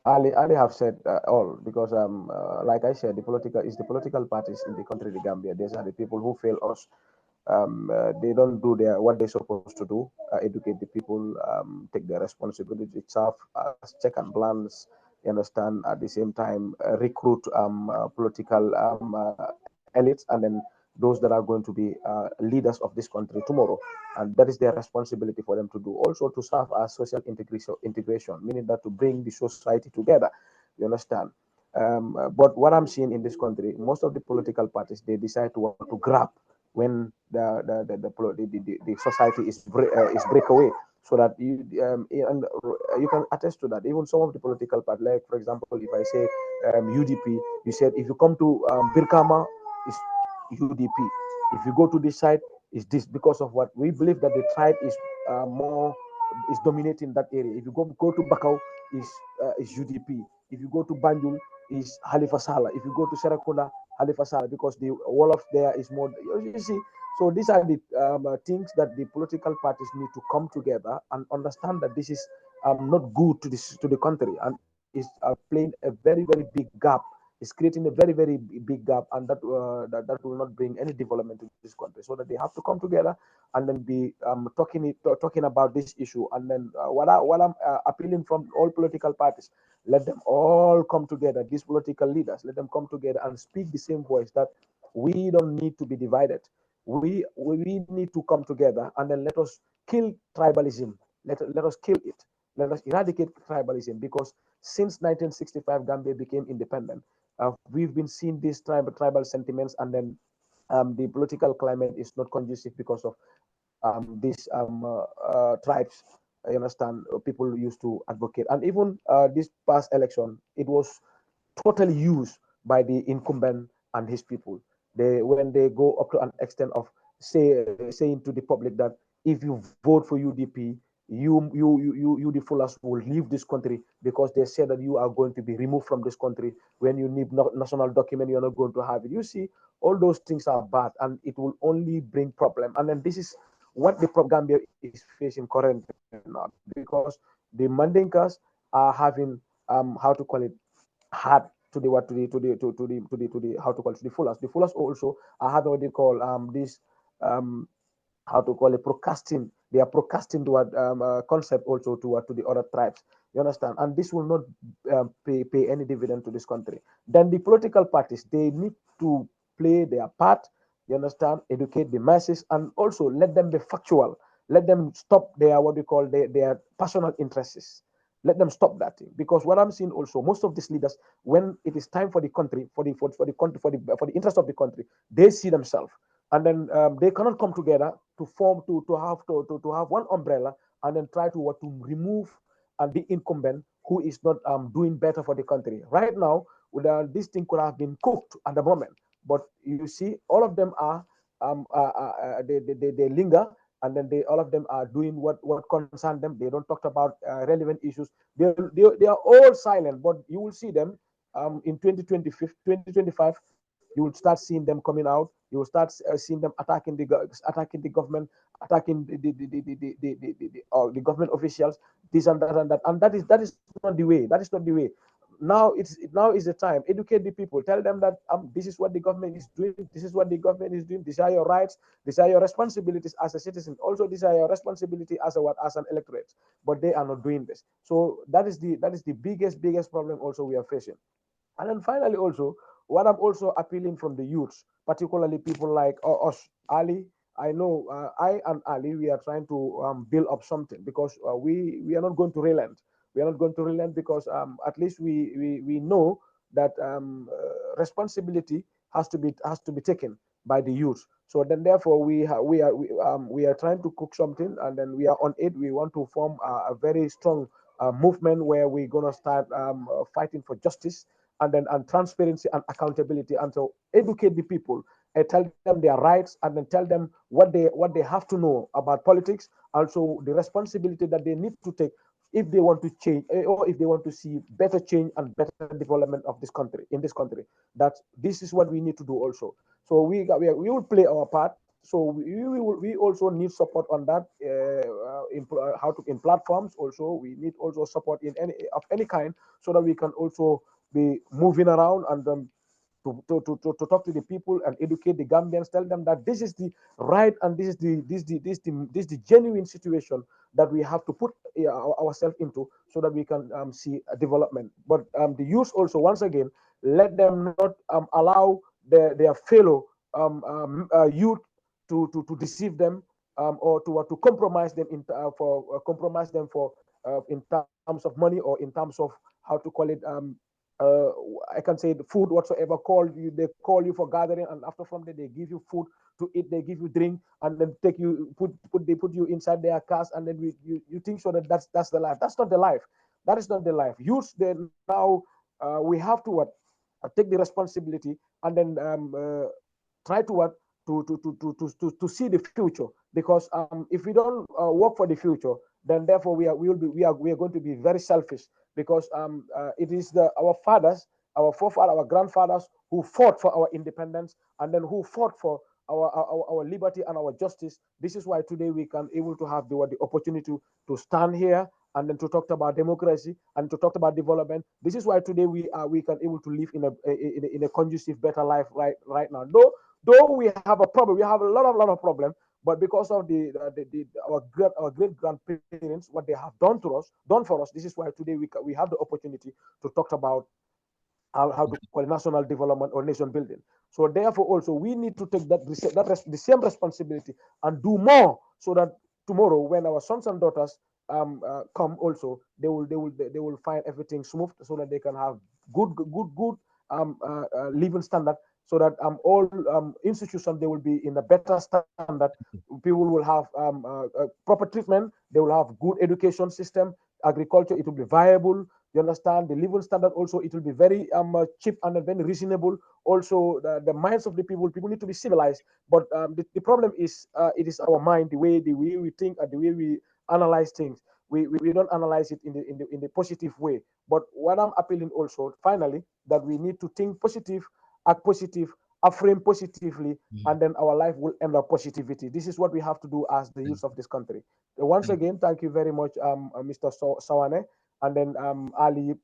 Ali have said all because like I said, the political parties in the country, the Gambia. These are the people who fail us. They don't do what they're supposed to do. Educate the people, take their responsibility, serve as check and balance. You understand? At the same time, recruit political elites, and then those that are going to be leaders of this country tomorrow, and that is their responsibility for them to do. Also to serve as social integration, meaning that to bring the society together. You understand? But what I'm seeing in this country, most of the political parties, they decide to want to grab when the society is breakaway, so that you can attest to that. Even some of the political parties, like for example, if I say UDP, you said if you come to Birkama, is UDP. If you go to this side, is this because of what we believe that the tribe more is dominating that area. If you go to Bakau, is UDP. If you go to Banjul, is Halifa Saleh. If you go to Serakunda, Halifa Saleh, because the wall of there is more. You see, so these are the things that the political parties need to come together and understand that this is not good to the country, and is playing a very very big gap. It's creating a very very big gap, and that will not bring any development to this country. So that they have to come together and then be talking about this issue. And then what I'm appealing from all political parties, let them all come together. These political leaders, let them come together and speak the same voice, that we don't need to be divided. We need to come together, and then let us kill tribalism. Let us kill it. Let us eradicate tribalism, because since 1965 Gambia became independent, we've been seeing these tribal sentiments, and then the political climate is not conducive because of these tribes. I understand people used to advocate, and even this past election, it was totally used by the incumbent and his people. When they go up to an extent of saying to the public that if you vote for UDP, you the fullers will leave this country, because they say that you are going to be removed from this country. When you need national document, you're not going to have it. You see, all those things are bad, and it will only bring problem. And then this is what the Gambia is facing currently now, because the Mandinkas are having how to call it, hard to the what to the how to call it, to the fullest. The fullest also have what they call this um how to call it, procasting. They are procasting toward concept also to the other tribes. You understand? And this will not pay any dividend to this country. Then the political parties, they need to play their part. You understand? Educate the masses and also let them be factual. Let them stop their what we call their personal interests. Let them stop that thing, because what I'm seeing also, most of these leaders, when it is time for the country, for the country, for the interest of the country, they see themselves, and then they cannot come together to form to have one umbrella and then try to remove the incumbent who is not doing better for the country right now. This thing could have been cooked at the moment, but you see all of them are they linger, and then all of them are doing what concern them. They don't talk about relevant issues. They are all silent, but you will see them in 2025. You will start seeing them coming out. You will start seeing them attacking the government, attacking the government officials, this and that is not the way. That is not the way. Now is the time. Educate the people. Tell them that this is what the government is doing. This is what the government is doing. These are your rights. These are your responsibilities as a citizen. Also, these are your responsibility as an electorate. But they are not doing this. So that is the biggest problem also we are facing. And then finally, also, what I'm also appealing from the youths, particularly people like us, Ali. I know I and Ali, we are trying to build up something, because we are not going to relent. We are not going to relent, because at least we know that responsibility has to be taken by the youth. So then, therefore, we are trying to cook something, and then we are on it. We want to form a very strong movement where we're gonna start fighting for justice, and transparency and accountability, and so educate the people and tell them their rights, and then tell them what they have to know about politics, also the responsibility that they need to take if they want to change, or if they want to see better change and better development of this country, in this country. That this is what we need to do also. So we will play our part. So we also need support on that, in platforms. Also, we need also support in any kind, so that we can also be moving around, and to talk to the people and educate the Gambians, tell them that this is the right, and this is the genuine situation that we have to put ourselves into, so that we can see a development. But the youth also, once again, let them not allow their fellow youth to deceive them, or to compromise them for in terms of money, or in terms of how to call it, uh, I can say the food whatsoever. They call you for gathering, and after from there they give you food to eat, they give you drink, and then they put you inside their cars, and then you think so that that's the life. That's not the life. That is not the life. Youth, they now we have to take the responsibility, and then try to what to see the future, because if we don't work for the future, then therefore we are going to be very selfish, because it is our fathers, our forefathers, our grandfathers who fought for our independence, and then who fought for our liberty and our justice. This is why today we can able to have the opportunity to stand here, and then to talk about democracy, and to talk about development. This is why today we can able to live in a conducive, better life right now. Though we have a problem, we have a lot of problem, but because of our great grandparents, what they have done for us, this is why today we have the opportunity to talk about how to call it national development or nation building. So therefore, also we need to take the same responsibility and do more, so that tomorrow, when our sons and daughters come, also they will find everything smooth, so that they can have good living standard, so that all institutions, they will be in a better standard. People will have proper treatment. They will have good education system. Agriculture, it will be viable. You understand? The living standard also, it will be very cheap and very reasonable. Also, the minds of the people need to be civilized. But the problem is, it is our mind, the way we think, and the way we analyze things. We don't analyze it in the positive way. But what I'm appealing also, finally, that we need to think positive, act positive, affirm positively, and then our life will end up positivity. This is what we have to do as the youth of this country. Once again, thank you very much, Mr. Sawaneh. And then Ali,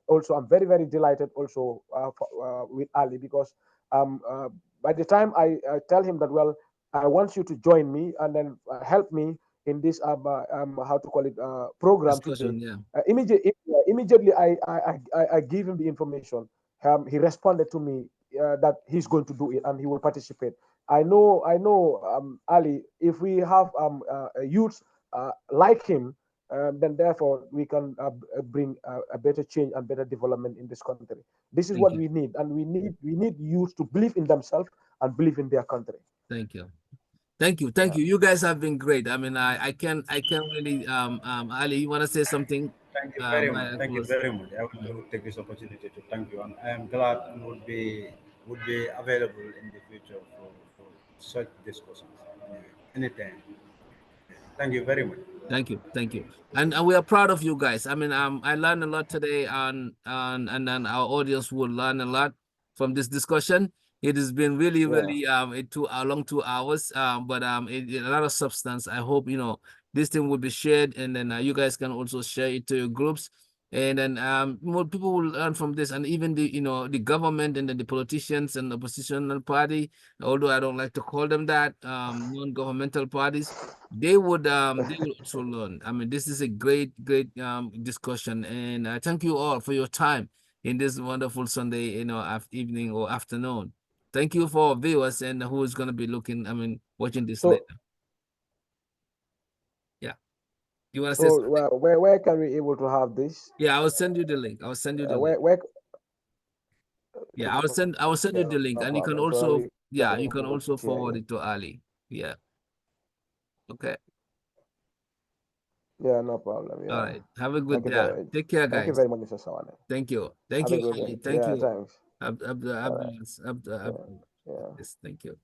also, I'm very, very delighted also with Ali, because by the time I tell him that, well, I want you to join me and then help me in this, how to call it, program today. Discussion, yeah. Immediately, I give him the information. He responded to me that he's going to do it and he will participate. I know, Ali. If we have youths like him, then therefore we can bring a better change and better development in this country. This is Thank what you. we need, and we need youth to believe in themselves and believe in their country. Thank you. Thank you. Thank Yeah. you. You guys have been great. I mean, I can really Ali, you want to say something? Thank you very much. While I Thank you close. very much. I would take this opportunity to thank you, and I am glad and would be available in the future for such discussions. Anytime. Thank you very much. Thank you, thank you, and we are proud of you guys. I mean, I learned a lot today, and then our audience will learn a lot from this discussion. It has been really, Yeah. really a long 2 hours, but a lot of substance. I hope this thing will be shared, and then you guys can also share it to your groups, and then more people will learn from this, and even the government and then the politicians and oppositional party, although I don't like to call them that, non-governmental parties, they will also learn. I mean, this is a great, great discussion, and thank you all for your time in this wonderful Sunday, evening or afternoon. Thank you for viewers and who is going to be watching this later. So Yeah, you want to say so something? where can we able to have this? Yeah, I will send you the link. I will send you the link. Where Yeah, I will send you Okay, the link, no and you can problem. So that also, we yeah, can you can able to also share forward it. it to Ali. Yeah. Okay. Yeah, no problem. All Yeah. right. Have a good Thank you day. very Take care, thank you guys. very much, Mr. Sawaneh. Thank you. Thank Have a you, good day. Ali. Thank Yeah, you. thanks. All right. Yeah. Yes, thank you.